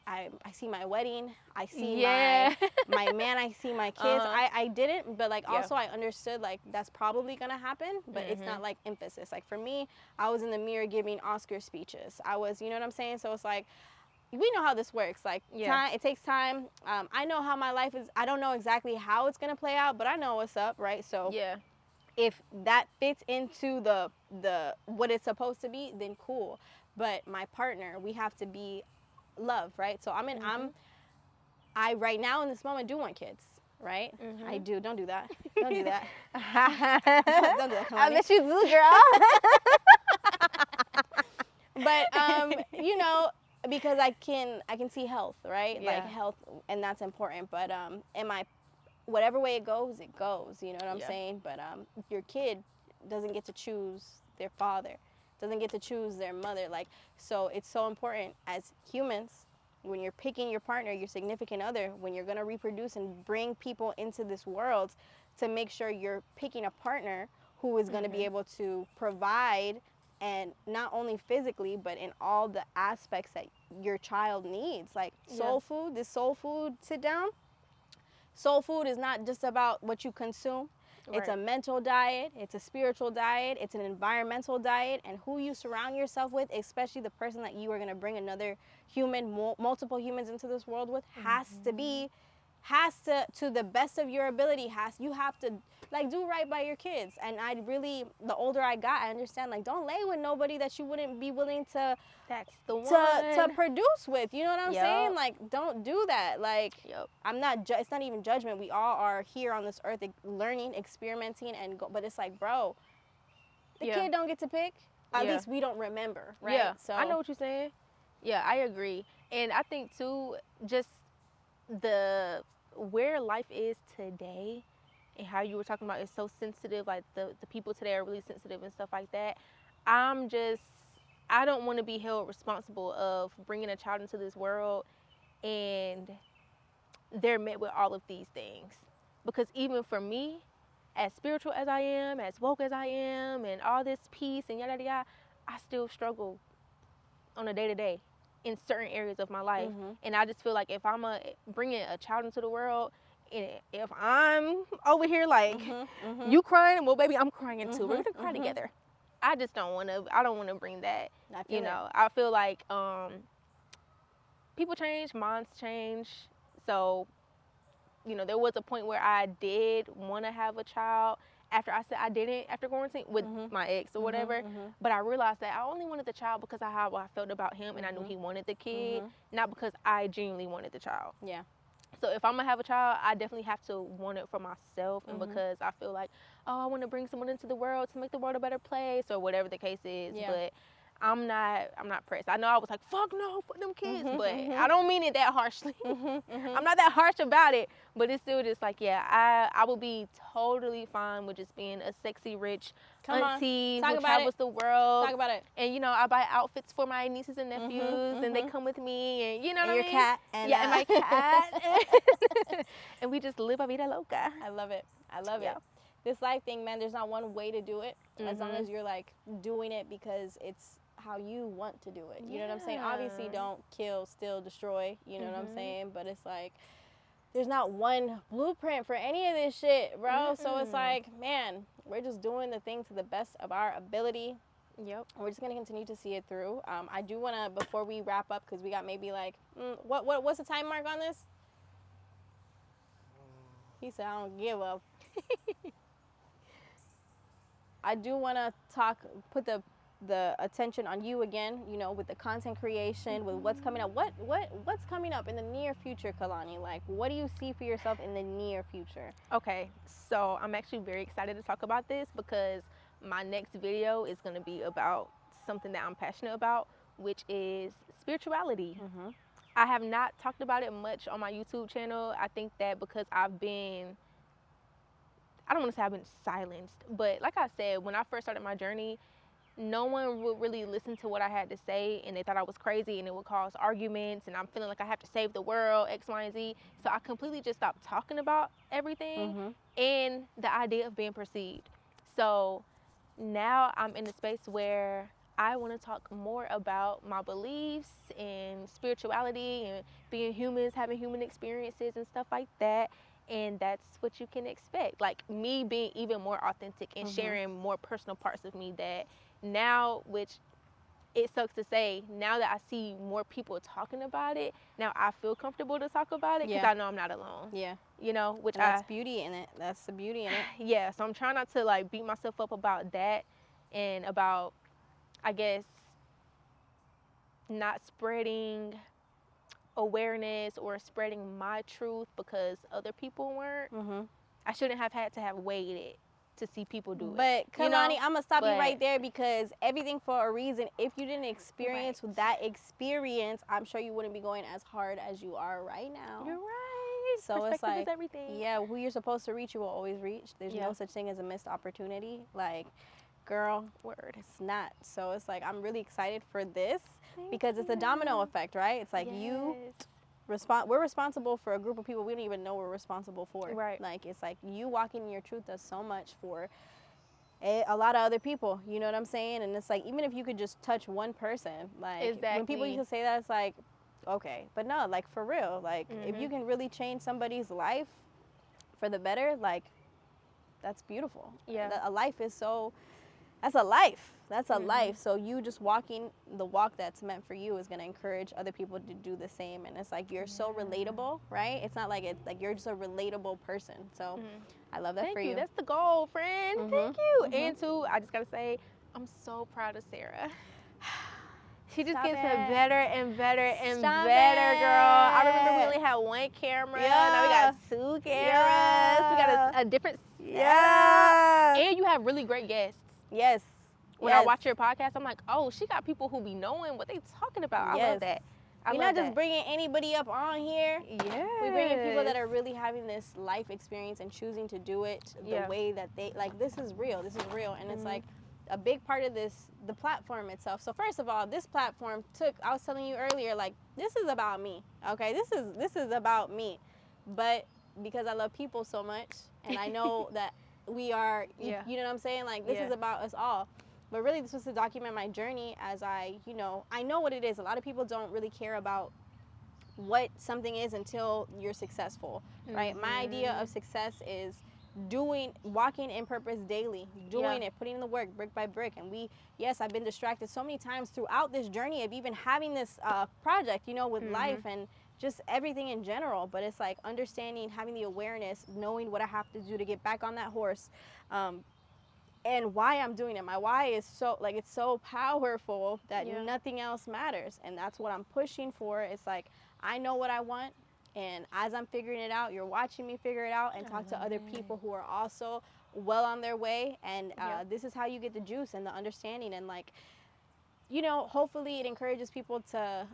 see my wedding, I see my man, I see my kids. I didn't, but like also I understood like that's probably gonna happen, but it's not like emphasis. Like for me, I was in the mirror giving Oscar speeches. I was, you know what I'm saying? So it's like, we know how this works. Like, time, it takes time. I know how my life is. I don't know exactly how it's going to play out, but I know what's up, right? So if that fits into the what it's supposed to be, then cool. But my partner, we have to be love, right? So I right now in this moment do want kids, right? I do. Don't do that. Don't do that. Don't do that. I bet you do, girl. But you know, because I can see health, right? Yeah. Like health, and that's important. But whatever way it goes, you know what I'm saying? But your kid doesn't get to choose their father, doesn't get to choose their mother. Like, so it's so important as humans, when you're picking your partner, your significant other, when you're gonna reproduce and bring people into this world, to make sure you're picking a partner who is gonna be able to provide, and not only physically, but in all the aspects that your child needs. Like soul food, this soul food sit down. Soul food is not just about what you consume. Right. It's a mental diet, it's a spiritual diet, it's an environmental diet, and who you surround yourself with, especially the person that you are going to bring another human, multiple humans into this world with, has to the best of your ability, you have to like do right by your kids. And I really, the older I got, I understand, like, don't lay with nobody that you wouldn't be willing to to produce with, you know what I'm saying? Like, don't do that. Like, I'm not it's not even judgment. We all are here on this earth learning, experimenting, and but it's like, bro, the kid don't get to pick. At least we don't remember, right? Yeah, so I know what you're saying. Yeah, I agree. And I think too, just the where life is today and how you were talking about is so sensitive, like the people today are really sensitive and stuff like that. I don't want to be held responsible of bringing a child into this world and they're met with all of these things. Because even for me, as spiritual as I am, as woke as I am, and all this peace and yada yada, I still struggle on a day-to-day in certain areas of my life. And I just feel like if I'm bringing a child into the world, and if I'm over here like, you crying, well, baby, I'm crying too. We're gonna cry together. I just don't want to bring that. You know, I feel like people change, minds change. So, you know, there was a point where I did want to have a child after I said I didn't after quarantine with my ex or whatever. But I realized that I only wanted the child because of how I felt about him and I knew he wanted the kid, not because I genuinely wanted the child. Yeah. So if I'm going to have a child, I definitely have to want it for myself and because I feel like, oh, I want to bring someone into the world to make the world a better place or whatever the case is. Yeah. But I'm not pressed. I know I was like, fuck no for them kids, but I don't mean it that harshly. I'm not that harsh about it, but it's still just like, yeah, I would be totally fine with just being a sexy, rich auntie who travels the world. Talk about it. And, you know, I buy outfits for my nieces and nephews, and they come with me, and you know what I mean? Your cat. And my cat. And we just live a vida loca. I love it. I love it. This life thing, man, there's not one way to do it, as long as you're, like, doing it because it's how you want to do it. You know what I'm saying? Obviously, don't kill, steal, destroy. You know what I'm saying? But it's like, there's not one blueprint for any of this shit, bro. So it's like, man, we're just doing the thing to the best of our ability. Yep. We're just gonna continue to see it through. I do wanna, before we wrap up, because we got maybe like, what's the time mark on this? He said, I don't give up. I do wanna put the attention on you again, you know, with the content creation, with what's coming up. What's coming up in the near future, Kalani? Like, what do you see for yourself in the near future? Okay, so I'm actually very excited to talk about this because my next video is going to be about something that I'm passionate about, which is spirituality. I have not talked about it much on my YouTube channel. I think that because I don't want to say I've been silenced, but like I said, when I first started my journey, no one would really listen to what I had to say, and they thought I was crazy, and it would cause arguments, and I'm feeling like I have to save the world, X, Y, and Z. So I completely just stopped talking about everything and the idea of being perceived. So now I'm in a space where I want to talk more about my beliefs and spirituality and being humans, having human experiences and stuff like that. And that's what you can expect. Like me being even more authentic and sharing more personal parts of me that now, which it sucks to say, now that I see more people talking about it, now I feel comfortable to talk about it because I know I'm not alone. Yeah. You know, which that's beauty in it. That's the beauty in it. Yeah. So I'm trying not to like beat myself up about that and about, I guess, not spreading awareness or spreading my truth because other people weren't. I shouldn't have had to have waited to see people do it. But Kalani, I'm gonna stop you right there because everything for a reason. If you didn't experience that experience, I'm sure you wouldn't be going as hard as you are right now. You're right. So it's like, is everything. Yeah, who you're supposed to reach, you will always reach. There's no such thing as a missed opportunity. Like, girl, it's not. So it's like, I'm really excited for this because it's a domino effect, right? It's like we're responsible for a group of people we don't even know we're responsible for. Right. Like, it's like you walking in your truth does so much for a lot of other people. You know what I'm saying? And it's like, even if you could just touch one person, like when people used to say that, it's like, okay. But no, like for real, like if you can really change somebody's life for the better, like that's beautiful. Yeah. A life is so, that's a life. That's a life. So you just walking the walk that's meant for you is going to encourage other people to do the same. And it's like, you're so relatable, right? It's not like it's like you're just a relatable person. So I love that for you. That's the goal, friend. Thank you. And too, I just got to say, I'm so proud of Sarah. She just gets better and better and better, girl. I remember we only had one camera. Now we got two cameras. We got a different setup. And you have really great guests. When I watch your podcast, I'm like, oh, she got people who be knowing what they talking about. I love that. We're not just bringing anybody up on here. Yeah. We're bringing people that are really having this life experience and choosing to do it the way that they, like, this is real. This is real. And it's like a big part of this, the platform itself. So first of all, this platform I was telling you earlier, like, this is about me. Okay. This is about me. But because I love people so much and I know that we are, you know what I'm saying? Like, this is about us all. But really, this was to document my journey as I know what it is. A lot of people don't really care about what something is until you're successful, right? My idea of success is walking in purpose daily, doing it, putting in the work brick by brick. And I've been distracted so many times throughout this journey of even having this project, with life and just everything in general. But it's like understanding, having the awareness, knowing what I have to do to get back on that horse. And why I'm doing it. My why is it's so powerful that nothing else matters. And that's what I'm pushing for. It's like, I know what I want. And as I'm figuring it out, you're watching me figure it out and talk to other people who are also well on their way. And this is how you get the juice and the understanding. And like, hopefully it encourages people to,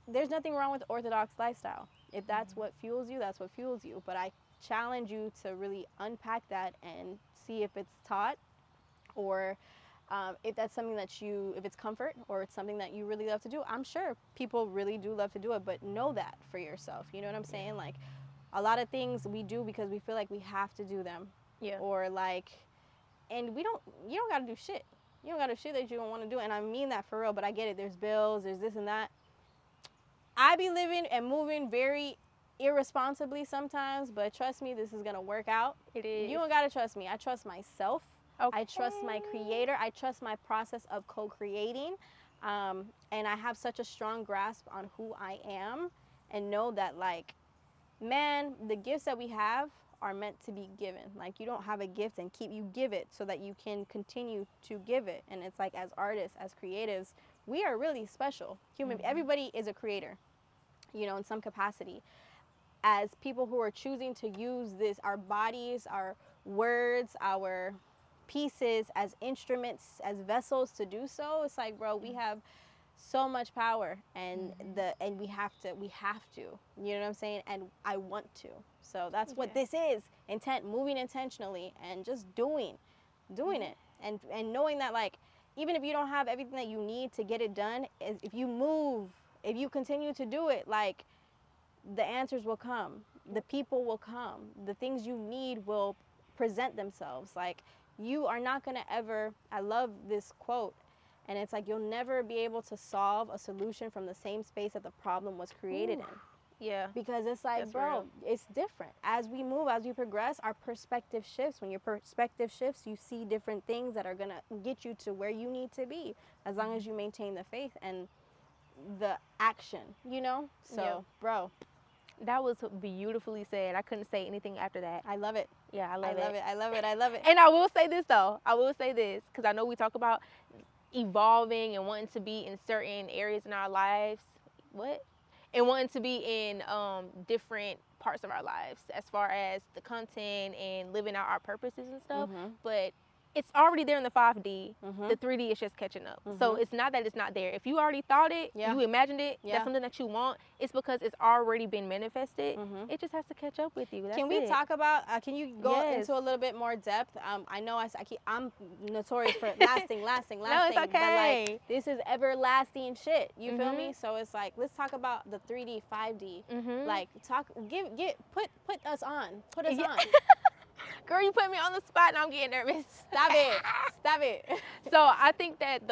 there's nothing wrong with orthodox lifestyle. If that's what fuels you, that's what fuels you. But I challenge you to really unpack that and see if it's taught, or if that's something that if it's comfort or it's something that you really love to do. I'm sure people really do love to do it, but know that for yourself. You know what I'm saying? Like, a lot of things we do because we feel like we have to do them. Yeah. Or like, and you don't got to do shit. You don't got to do shit that you don't want to do. And I mean that for real, but I get it. There's bills, there's this and that. I be living and moving very irresponsibly sometimes, but trust me, this is going to work out. It is. You don't got to trust me. I trust myself. Okay. I trust my creator. I trust my process of co-creating. And I have such a strong grasp on who I am, and know that, like, man, the gifts that we have are meant to be given. Like, you don't have a gift and you give it so that you can continue to give it. And it's like, as artists, as creatives, we are really special. Everybody is a creator, in some capacity. As people who are choosing to use our bodies, our words, our pieces as instruments, as vessels to do so, it's like, bro, we have so much power, and we have to, you know what I'm saying? And I want to. So that's what this is. Moving intentionally and just doing it. And knowing that, like, even if you don't have everything that you need to get it done, if you move, if you continue to do it, like, the answers will come, the people will come, the things you need will present themselves. Like, you are not going to ever, I love this quote, and it's like, you'll never be able to solve a solution from the same space that the problem was created in. Yeah. Because it's like, that's bro, it's different. As we move, as we progress, our perspective shifts. When your perspective shifts, you see different things that are going to get you to where you need to be, as long as you maintain the faith and the action, So, bro. That was beautifully said. I couldn't say anything after that. I love it. Yeah, I love it. I love it. I love it. And I will say this, though. Because I know we talk about evolving and wanting to be in certain areas in our lives. And wanting to be in different parts of our lives as far as the content and living out our purposes and stuff. But it's already there in the 5D. The 3D is just catching up. So it's not that it's not there. If you already thought it, you imagined it, that's something that you want, it's because it's already been manifested. It just has to catch up with you. That's Can we talk about, can you go into a little bit more depth? I know I'm notorious for lasting. No, it's okay. But, like, this is everlasting shit. You feel me? So it's like, let's talk about the 3D, 5D. Like, put us on. Put us on. Girl, you put me on the spot and I'm getting nervous. Stop it. So I think that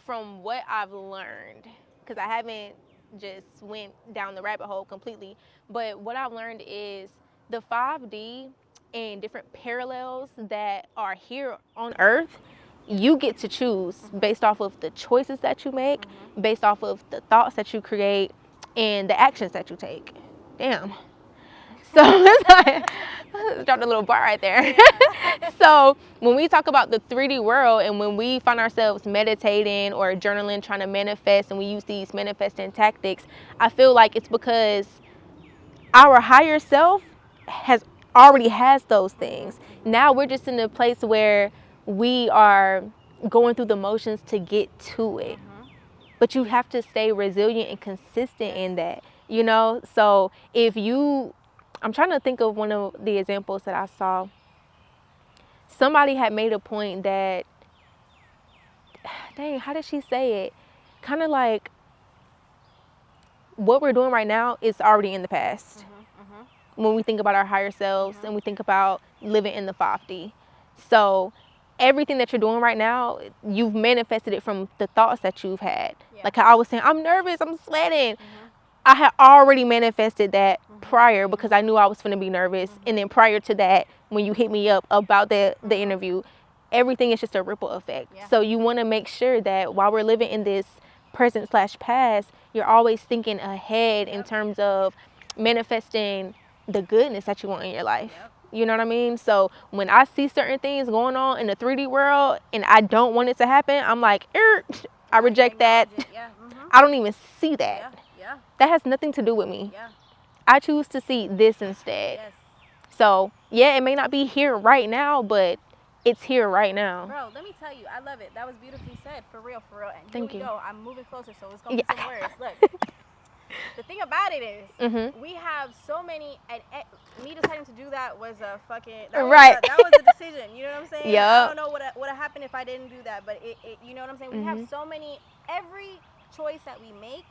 from what I've learned, because I haven't just went down the rabbit hole completely, but what I've learned is the 5D and different parallels that are here on Earth, you get to choose based off of the choices that you make, based off of the thoughts that you create, and the actions that you take. Damn. So it's like, dropped a little bar right there. So when we talk about the 3D world, and when we find ourselves meditating or journaling, trying to manifest, and we use these manifesting tactics, I feel like it's because our higher self already has those things. Now we're just in a place where we are going through the motions to get to it. but you have to stay resilient and consistent in that, you know? So I'm trying to think of one of the examples that I saw. Somebody had made a point that, dang, how did she say it? Kind of like, what we're doing right now is already in the past. When we think about our higher selves and we think about living in the 5D. So everything that you're doing right now, you've manifested it from the thoughts that you've had. Like how I was saying, I'm nervous, I'm sweating. I had already manifested that prior because I knew I was going to be nervous. And then prior to that, when you hit me up about the interview, everything is just a ripple effect. So you want to make sure that while we're living in this present/past, you're always thinking ahead in terms of manifesting the goodness that you want in your life. You know what I mean? So when I see certain things going on in the 3D world and I don't want it to happen, I'm like, I reject that. I don't even see that. That has nothing to do with me. I choose to see this instead. So yeah, it may not be here right now, but it's here right now. Bro, let me tell you, I love it. That was beautifully said, for real, for real. And Thank here we you. go. I'm moving closer, so it's going to be some words. Look. The thing about it is, we have so many, and me deciding to do that was a fucking, that was a decision, you know what I'm saying? I don't know what would have happened if I didn't do that, but it you know what I'm saying? We have so many, every choice that we make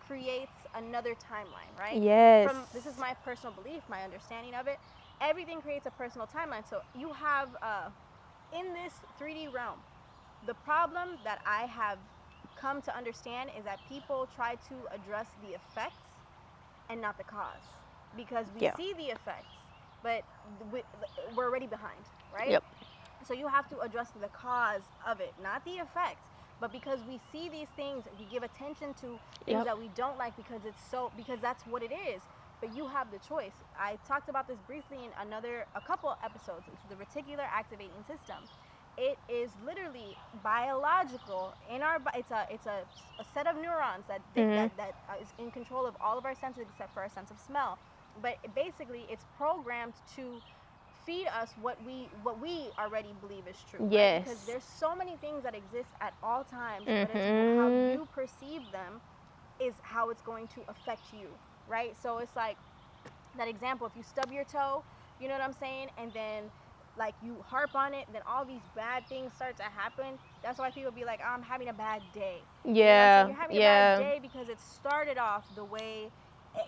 creates another timeline, right? Yes. This is my personal belief, my understanding of it. Everything creates a personal timeline. So you have, in this 3D realm, the problem that I have come to understand is that people try to address the effects and not the cause, because we see the effects, but we're already behind, right? So you have to address the cause of it, not the effects. But because we see these things, we give attention to things that we don't like because that's what it is. But you have the choice. I talked about this briefly in a couple episodes. It's the reticular activating system. It is literally biological in our. It's a set of neurons that is in control of all of our senses except for our sense of smell. But basically, it's programmed to feed us what we already believe is true. Yes. Right? Because there's so many things that exist at all times, but it's how you perceive them is how it's going to affect you, right? So it's like that example. If you stub your toe, you know what I'm saying, and then like you harp on it, then all these bad things start to happen. That's why people be like, oh, I'm having a bad day. Yeah. You know you're having a bad day because it started off the way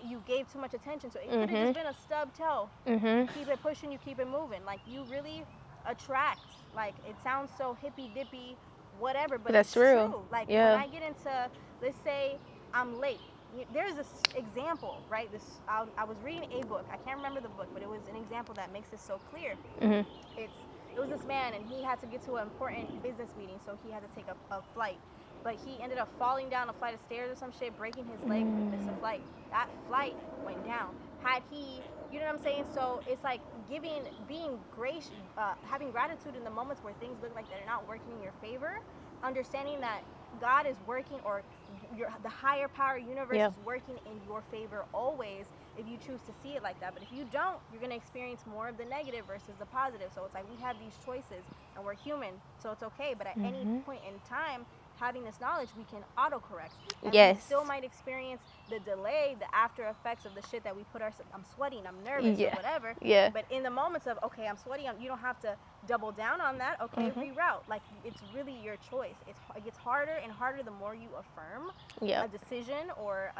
you gave too much attention. So it could have just been a stub toe. You keep it pushing, you keep it moving. Like you really attract. Like it sounds so hippy dippy, whatever, but that's it's true. Like when I get into, let's say I'm late. There's this example, right? I was reading a book. I can't remember the book, but it was an example that makes it so clear. It was this man, and he had to get to an important business meeting, so he had to take a flight. But he ended up falling down a flight of stairs or some shit, breaking his leg, missed a flight. That flight went down. Had he, you know what I'm saying? So it's like being gracious, having gratitude in the moments where things look like they're not working in your favor, understanding that God is working, or the higher power universe is working in your favor always, if you choose to see it like that. But if you don't, you're going to experience more of the negative versus the positive. So it's like we have these choices, and we're human, so it's okay. But at any point in time, having this knowledge, we can autocorrect. And we still might experience the delay, the after effects of the shit that we put ourselves. I'm sweating, I'm nervous, or whatever. But in the moments of, okay, I'm sweating, you don't have to double down on that. Okay, reroute. Like, it's really your choice. It gets harder and harder the more you affirm a decision or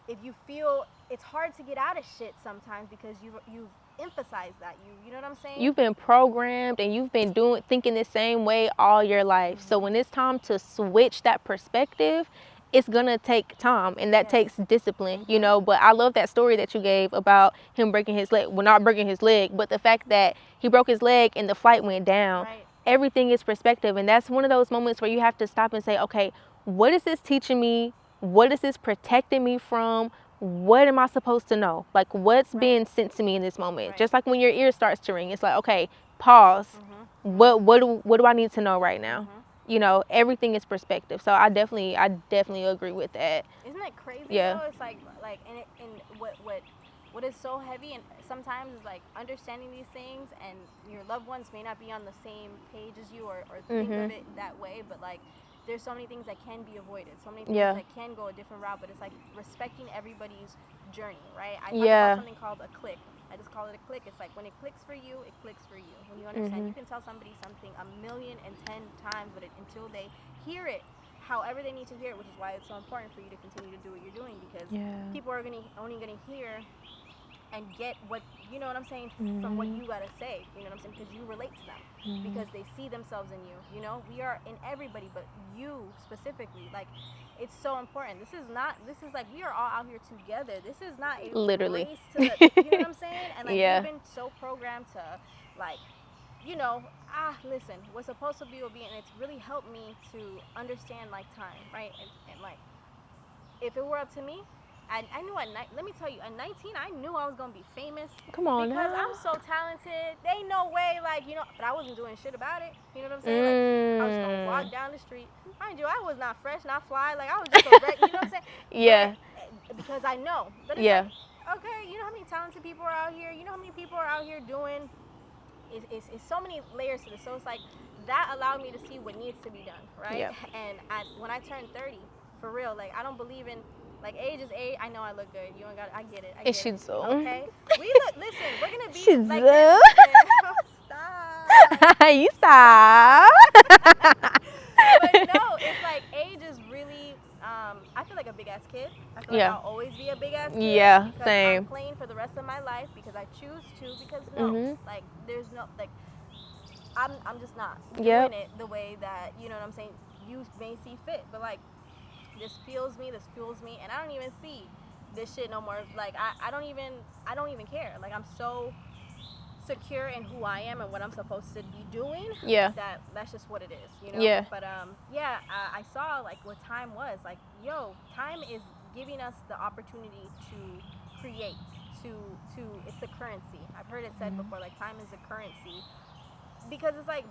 if you feel it's hard to get out of shit sometimes because you've emphasized that. You know what I'm saying? You've been programmed and you've been thinking the same way all your life. So when it's time to switch that perspective, it's gonna take time, and that takes discipline, you know. But I love that story that you gave about him breaking his leg. Well, not breaking his leg, but the fact that he broke his leg and the flight went down. Everything is perspective, and that's one of those moments where you have to stop and say, okay, what is this teaching me? What is this protecting me from? What am I supposed to know? Like, what's being sent to me in this moment? Just like when your ear starts to ring, it's like, okay, pause. What do I need to know right now? You know, everything is perspective. So I definitely agree with that. Isn't it crazy? Though? It's like and what is so heavy, and sometimes is like understanding these things, and your loved ones may not be on the same page as you or think of it that way, but like there's so many things that can be avoided, so many things that can go a different route, but it's like respecting everybody's journey, right? I talk about something called a click. I just call it a click. It's like when it clicks for you, it clicks for you. When you understand, you can tell somebody something 1,010,000 times, but until they hear it, however they need to hear it, which is why it's so important for you to continue to do what you're doing, because people are only going to hear and get what, you know what I'm saying, from what you gotta say, you know what I'm saying, because you relate to them, because they see themselves in you, you know, we are in everybody, but you specifically, like, it's so important. This is like, we are all out here together. This is not a literally race to the, you know what I'm saying, and like, we've been so programmed to, like, you know, listen, what's supposed to be will be, and it's really helped me to understand, like, time, right, and like, if it were up to me, I knew let me tell you, at 19, I knew I was going to be famous. Come on because now. I'm so talented. There ain't no way, like, you know, but I wasn't doing shit about it. You know what I'm saying? Like, I was going to walk down the street. Mind you, I was not fresh, not fly. Like, I was just a wreck, you know what I'm saying? Yeah. But, because I know. But it's like, okay, you know how many talented people are out here? You know how many people are out here doing? It's so many layers to this. So it's like, that allowed me to see what needs to be done, right? Yeah. And when I turned 30, for real, like, I don't believe in, like, age is age. I know I look good. You ain't got. I get it. It's shih tzu. Okay. We look. Listen, we're gonna be shih like. Stop. You stop. But no, it's like age is really. I feel like a big ass kid. I feel like I'll always be a big ass kid. Yeah, because same. I'm playing for the rest of my life because I choose to. Because no, like, there's no, like, I'm just not doing it the way that, you know what I'm saying, you may see fit. But like, this fuels me, and I don't even see this shit no more. Like, I don't even care. Like, I'm so secure in who I am and what I'm supposed to be doing. That's just what it is, you know. But I saw, like, what time was. Like, yo, time is giving us the opportunity to create, to it's a currency. I've heard it said before, like, time is a currency, because it's like,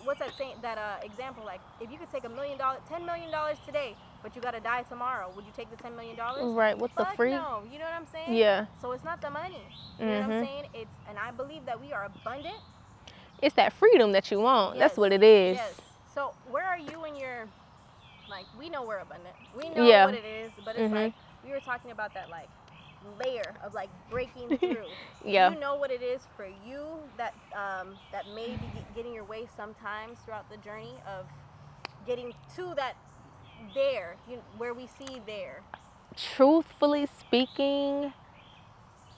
what's that saying, that example, like, if you could take $1 million, $10 million today, but you gotta die tomorrow, would you take the $10 million? Right, what the freak? No, you know what I'm saying? Yeah. So it's not the money, you know what I'm saying? It's, and I believe that we are abundant. It's that freedom that you want. That's what it is. Yes. So where are you when you're, like, we know we're abundant. We know what it is, but it's like, we were talking about that, like, layer of, like, breaking through. You know what it is for you that that may be getting your way sometimes throughout the journey of getting to that there, where we see there. Truthfully speaking,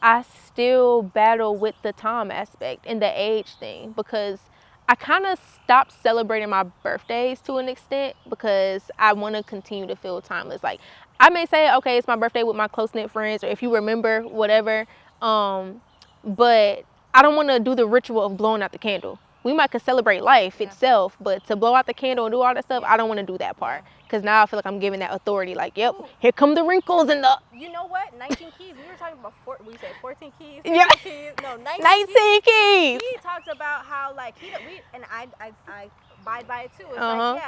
I still battle with the time aspect and the age thing, because I kind of stopped celebrating my birthdays to an extent because I want to continue to feel timeless. Like, I may say, okay, it's my birthday with my close-knit friends, or if you remember, whatever, but I don't want to do the ritual of blowing out the candle. We might could celebrate life itself, but to blow out the candle and do all that stuff, I don't want to do that part, because now I feel like I'm giving that authority, like, yep, here come the wrinkles and the... You know what? 19 keys. We were talking about, we said 14 keys. Yeah. Keys. No, 19 keys. He talks about how, like, I abide by it too. It's like,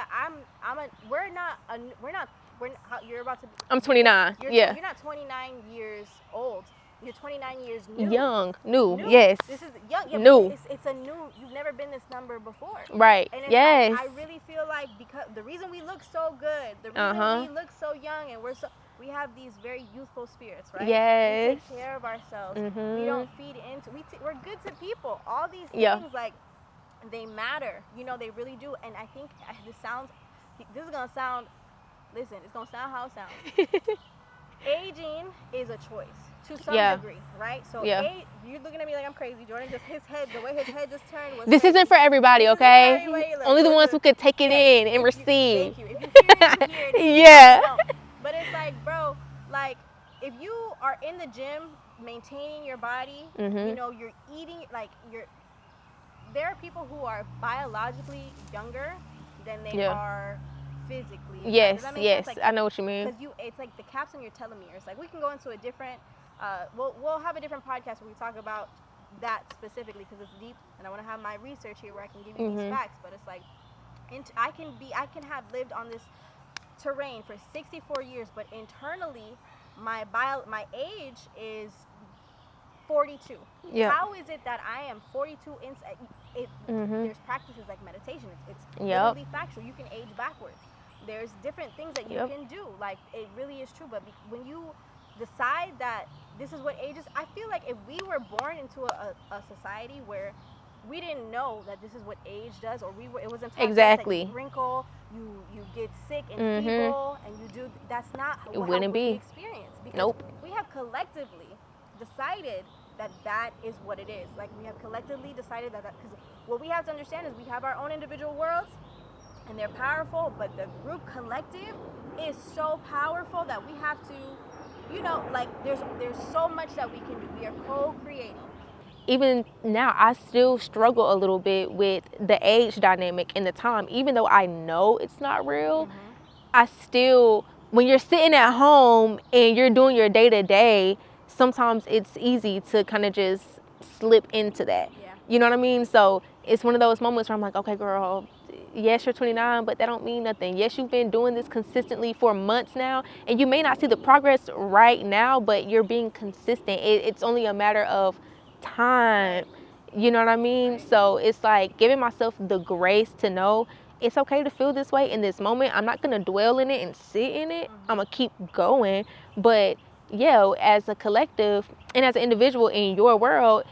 you're about to be, I'm 29. You're not 29 years old. You're 29 years new. Young, new. Yes. This is young. Yeah, new. It's a new. You've never been this number before. Right. And it's like, I really feel like, because the reason we look so good, the reason we look so young, and we have these very youthful spirits, right? Yes. We take care of ourselves. We don't feed into. We're good to people. All these things, like, they matter. You know, they really do. And I think this is gonna sound. Listen, it's gonna sound how it sounds. Aging is a choice to some degree, right? So you're looking at me like I'm crazy. Jordan, just the way his head just turned was... This isn't for everybody, okay? Only the ones who could take it in and receive. Thank you. If you hear it, But it's like, bro, like, if you are in the gym, maintaining your body, you know, you're eating, like, there are people who are biologically younger than they are physically. Yes, like, I know what you mean. Because it's like the caps on your telomeres. Like, we can go into a different, we'll have a different podcast where we talk about that specifically, because it's deep, and I want to have my research here where I can give you these facts. But it's like, I can have lived on this terrain for 64 years, but internally, my age is 42. How is it that I am 42 inside? There's practices like meditation. It's literally factual. You can age backwards. there's different things that you can do. Like, it really is true. But when you decide that this is what age is, I feel like if we were born into a society where we didn't know that this is what age does, or it wasn't exactly that you wrinkle, you get sick and feeble, and you do, that's not it wouldn't be experience. Because we have collectively decided that is what it is. Like, we have collectively decided that because what we have to understand is we have our own individual worlds, and they're powerful, but the group collective is so powerful that we have to, you know, like, there's so much that we can do. We are co-creating. Even now, I still struggle a little bit with the age dynamic and the time. Even though I know it's not real, I still, when you're sitting at home and you're doing your day-to-day, sometimes it's easy to kind of just slip into that. Yeah. You know what I mean? So it's one of those moments where I'm like, okay, girl, yes, you're 29, but that don't mean nothing. Yes, you've been doing this consistently for months now, and you may not see the progress right now, but you're being consistent. It's only a matter of time. You know what I mean? Right. So it's like giving myself the grace to know it's okay to feel this way in this moment. I'm not going to dwell in it and sit in it. I'm going to keep going. But yeah, as a collective and as an individual in your world,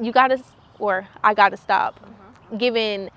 you got to, or I got to stop giving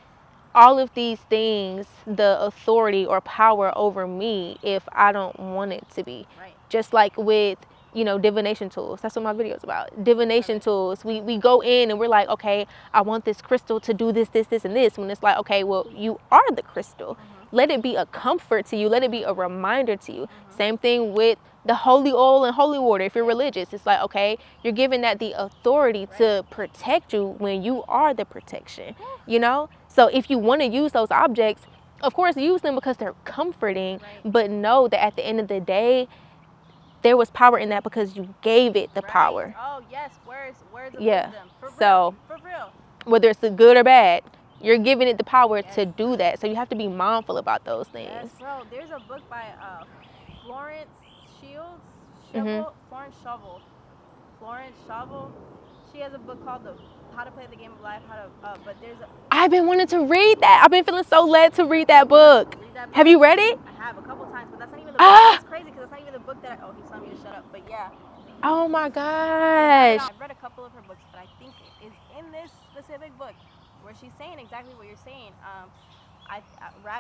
all of these things the authority or power over me if I don't want it to be. Right. Just like with, you know, divination tools. That's what my video is about. Divination tools. We go in and we're like, okay, I want this crystal to do this, this, this, and this. When it's like, okay, well, you are the crystal. Let it be a comfort to you. Let it be a reminder to you. Same thing with the holy oil and holy water. If you're religious, it's like, okay, you're giving that the authority to protect you when you are the protection, you know? So if you want to use those objects, of course, use them because they're comforting, but know that at the end of the day, there was power in that because you gave it the power. Oh, yes, words of wisdom. For so, real. For real. Whether it's good or bad, you're giving it the power to do that. So you have to be mindful about those things. Yes, bro. There's a book by Florence Shovel. She has a book called How to Play the Game of Life. But there's I've been wanting to read that. I've been feeling so led to read that book. Have you read it? I have a couple times, but that's not even the book. It's crazy because that's not even the book that he's telling me to shut up. But yeah. Oh my gosh. I've read a couple of her books, but I think it is in this specific book where she's saying exactly what you're saying.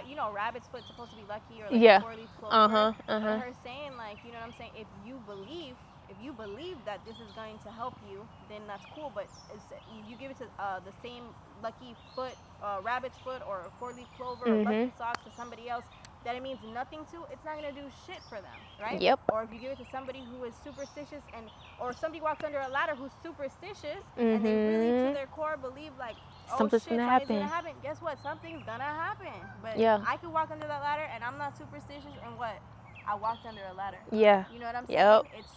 You know, rabbit's foot's supposed to be lucky, or like a 4-leaf clover. But her saying, like, you know what I'm saying? If you believe that this is going to help you, then that's cool. But you give it to the same lucky foot, rabbit's foot, or a 4-leaf clover, or lucky sock to somebody else that it means nothing to, it's not going to do shit for them, right? Yep. Or if you give it to somebody who is superstitious, or somebody walks under a ladder who's superstitious, and they really to their core believe, like, something's gonna happen. Guess what? Something's gonna happen. But I could walk under that ladder, and I'm not superstitious, and what? I walked under a ladder. Yeah. You know what I'm saying? Yep. It's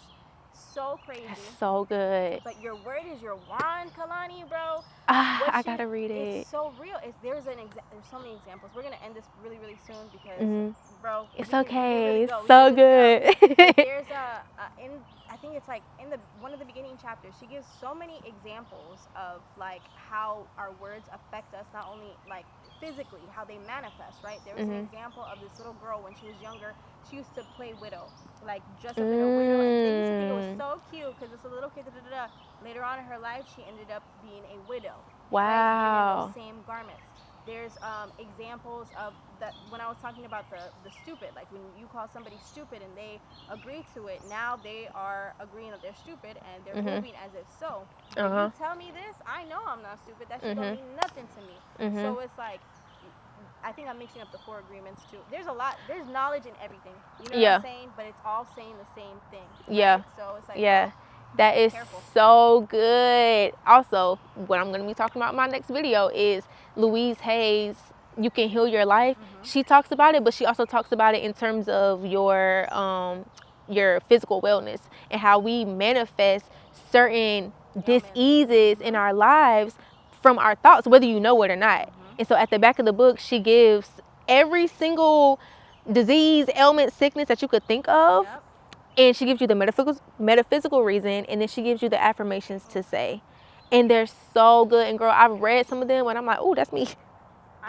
so crazy. That's so good. But your word is your wand, Kalani, bro. I gotta read it. It's so real. There's so many examples. We're gonna end this really, really soon because, bro, it's okay. It's so good. There's I think it's like in one of the beginning chapters, she gives so many examples of like how our words affect us, not only like physically, how they manifest, right? There was an example of this little girl when she was younger. She used to play widow, like dress up in a widow, and they used to think it was so cute because it's a little kid. Later on in her life, she ended up being a widow. Wow. Right? And in the same garments. There's examples of that when I was talking about the stupid, like when you call somebody stupid and they agree to it, now they are agreeing that they're stupid and they're moving as if so. If you tell me this, I know I'm not stupid. That shit don't mean nothing to me. So it's like, I think I'm mixing up the 4 agreements too. There's knowledge in everything. You know what I'm saying? But it's all saying the same thing. Right? Yeah. So it's like, that is so good. Also, what I'm going to be talking about in my next video is Louise Hay's You Can Heal Your Life. She talks about it, but she also talks about it in terms of your physical wellness and how we manifest certain diseases in our lives from our thoughts, whether you know it or not. And so at the back of the book, she gives every single disease, ailment, sickness that you could think of. And she gives you the metaphysical reason, and then she gives you the affirmations to say. And they're so good. And girl, I've read some of them and I'm like, oh, that's me.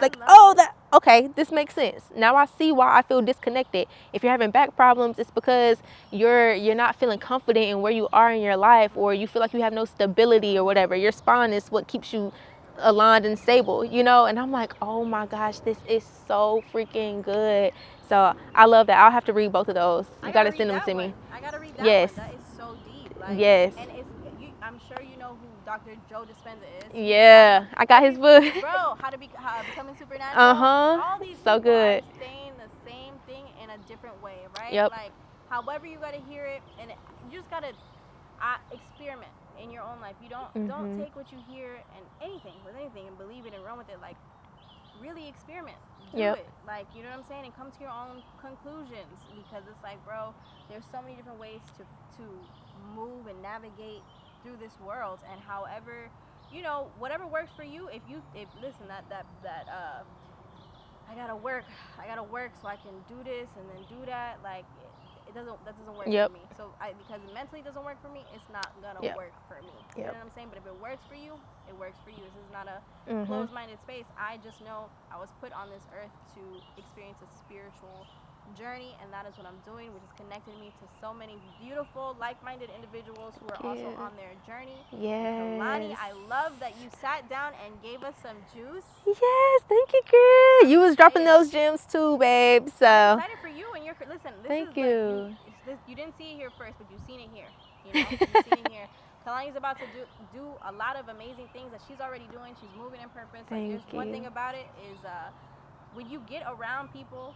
Like, oh, that okay, this makes sense. Now I see why I feel disconnected. If you're having back problems, it's because you're not feeling confident in where you are in your life, or you feel like you have no stability or whatever. Your spine is what keeps you aligned and stable, you know? And I'm like, oh my gosh, this is so freaking good. So I love that. I'll have to read both of those. You gotta send them to me. I gotta read that Yes. one. That is so deep. Like, Yes. And I'm sure you know who Dr. Joe Dispenza is. Yeah, I got his book. Bro, how becoming supernatural. All these so people good. are saying the same thing in a different way, right? Yep. Like, however you gotta hear it, and you just gotta experiment in your own life. You don't take what you hear and with anything and believe it and run with it. Like, really experiment. Do it. Like, you know what I'm saying? And come to your own conclusions, because it's like, bro, there's so many different ways to move and navigate through this world, and however, you know, whatever works for you. If listen, that I gotta work so I can do this and then do that, like, that doesn't work for me. So because mentally it doesn't work for me, it's not gonna work for me. You know what I'm saying? But if it works for you, it works for you. This is not a closed-minded space. I just know I was put on this earth to experience a spiritual journey, and that is what I'm doing, which has connected me to so many beautiful, like-minded individuals who are also on their journey. Yes. Kalani, I love that you sat down and gave us some juice. Yes, thank you, girl. You was dropping those gems too, babe. So I'm excited for you and your listen. Thank you. You didn't see it here first, but you've seen it here. You know, you've seen it here. Kalani's about to do a lot of amazing things that she's already doing. She's moving in purpose. There's one thing about it is when you get around people,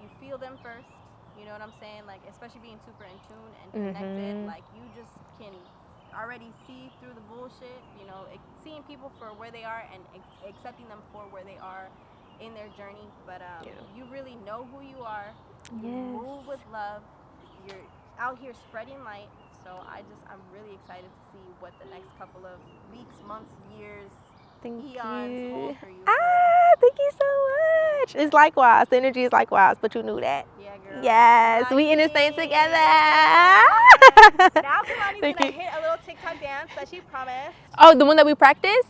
you feel them first. You know what I'm saying? Like, especially being super in tune and connected, like, you just can already see through the bullshit. You know, seeing people for where they are and accepting them for where they are in their journey. But you really know who you are. You move with love. You're out here spreading light. So I'm really excited to see what the next couple of weeks, months, years, eons hold for you. Thank you so much. It's likewise. The energy is likewise, but you knew that. Yeah, girl. Yes, we in this thing together. Now Kalani's gonna hit a little TikTok dance that she promised. Oh, the one that we practiced?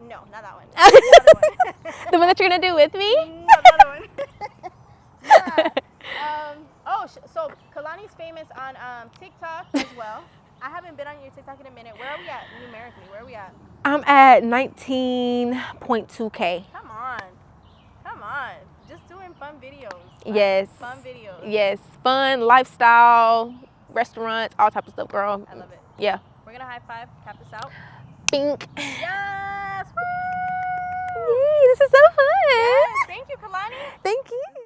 No, not that one. The other one. The one that you're gonna do with me? No, the other one. Yeah. So Kalani's famous on TikTok as well. I haven't been on your TikTok in a minute. Where are we at numerically? Where are we at? I'm at 19.2K. Come on. Just doing fun videos. Yes. Fun videos. Yes. Fun, lifestyle, restaurants, all types of stuff, girl. I love it. Yeah. We're gonna high five, cap this out. Bink. Yes! Woo! Yay, this is so fun. Yes, thank you, Kalani. Thank you.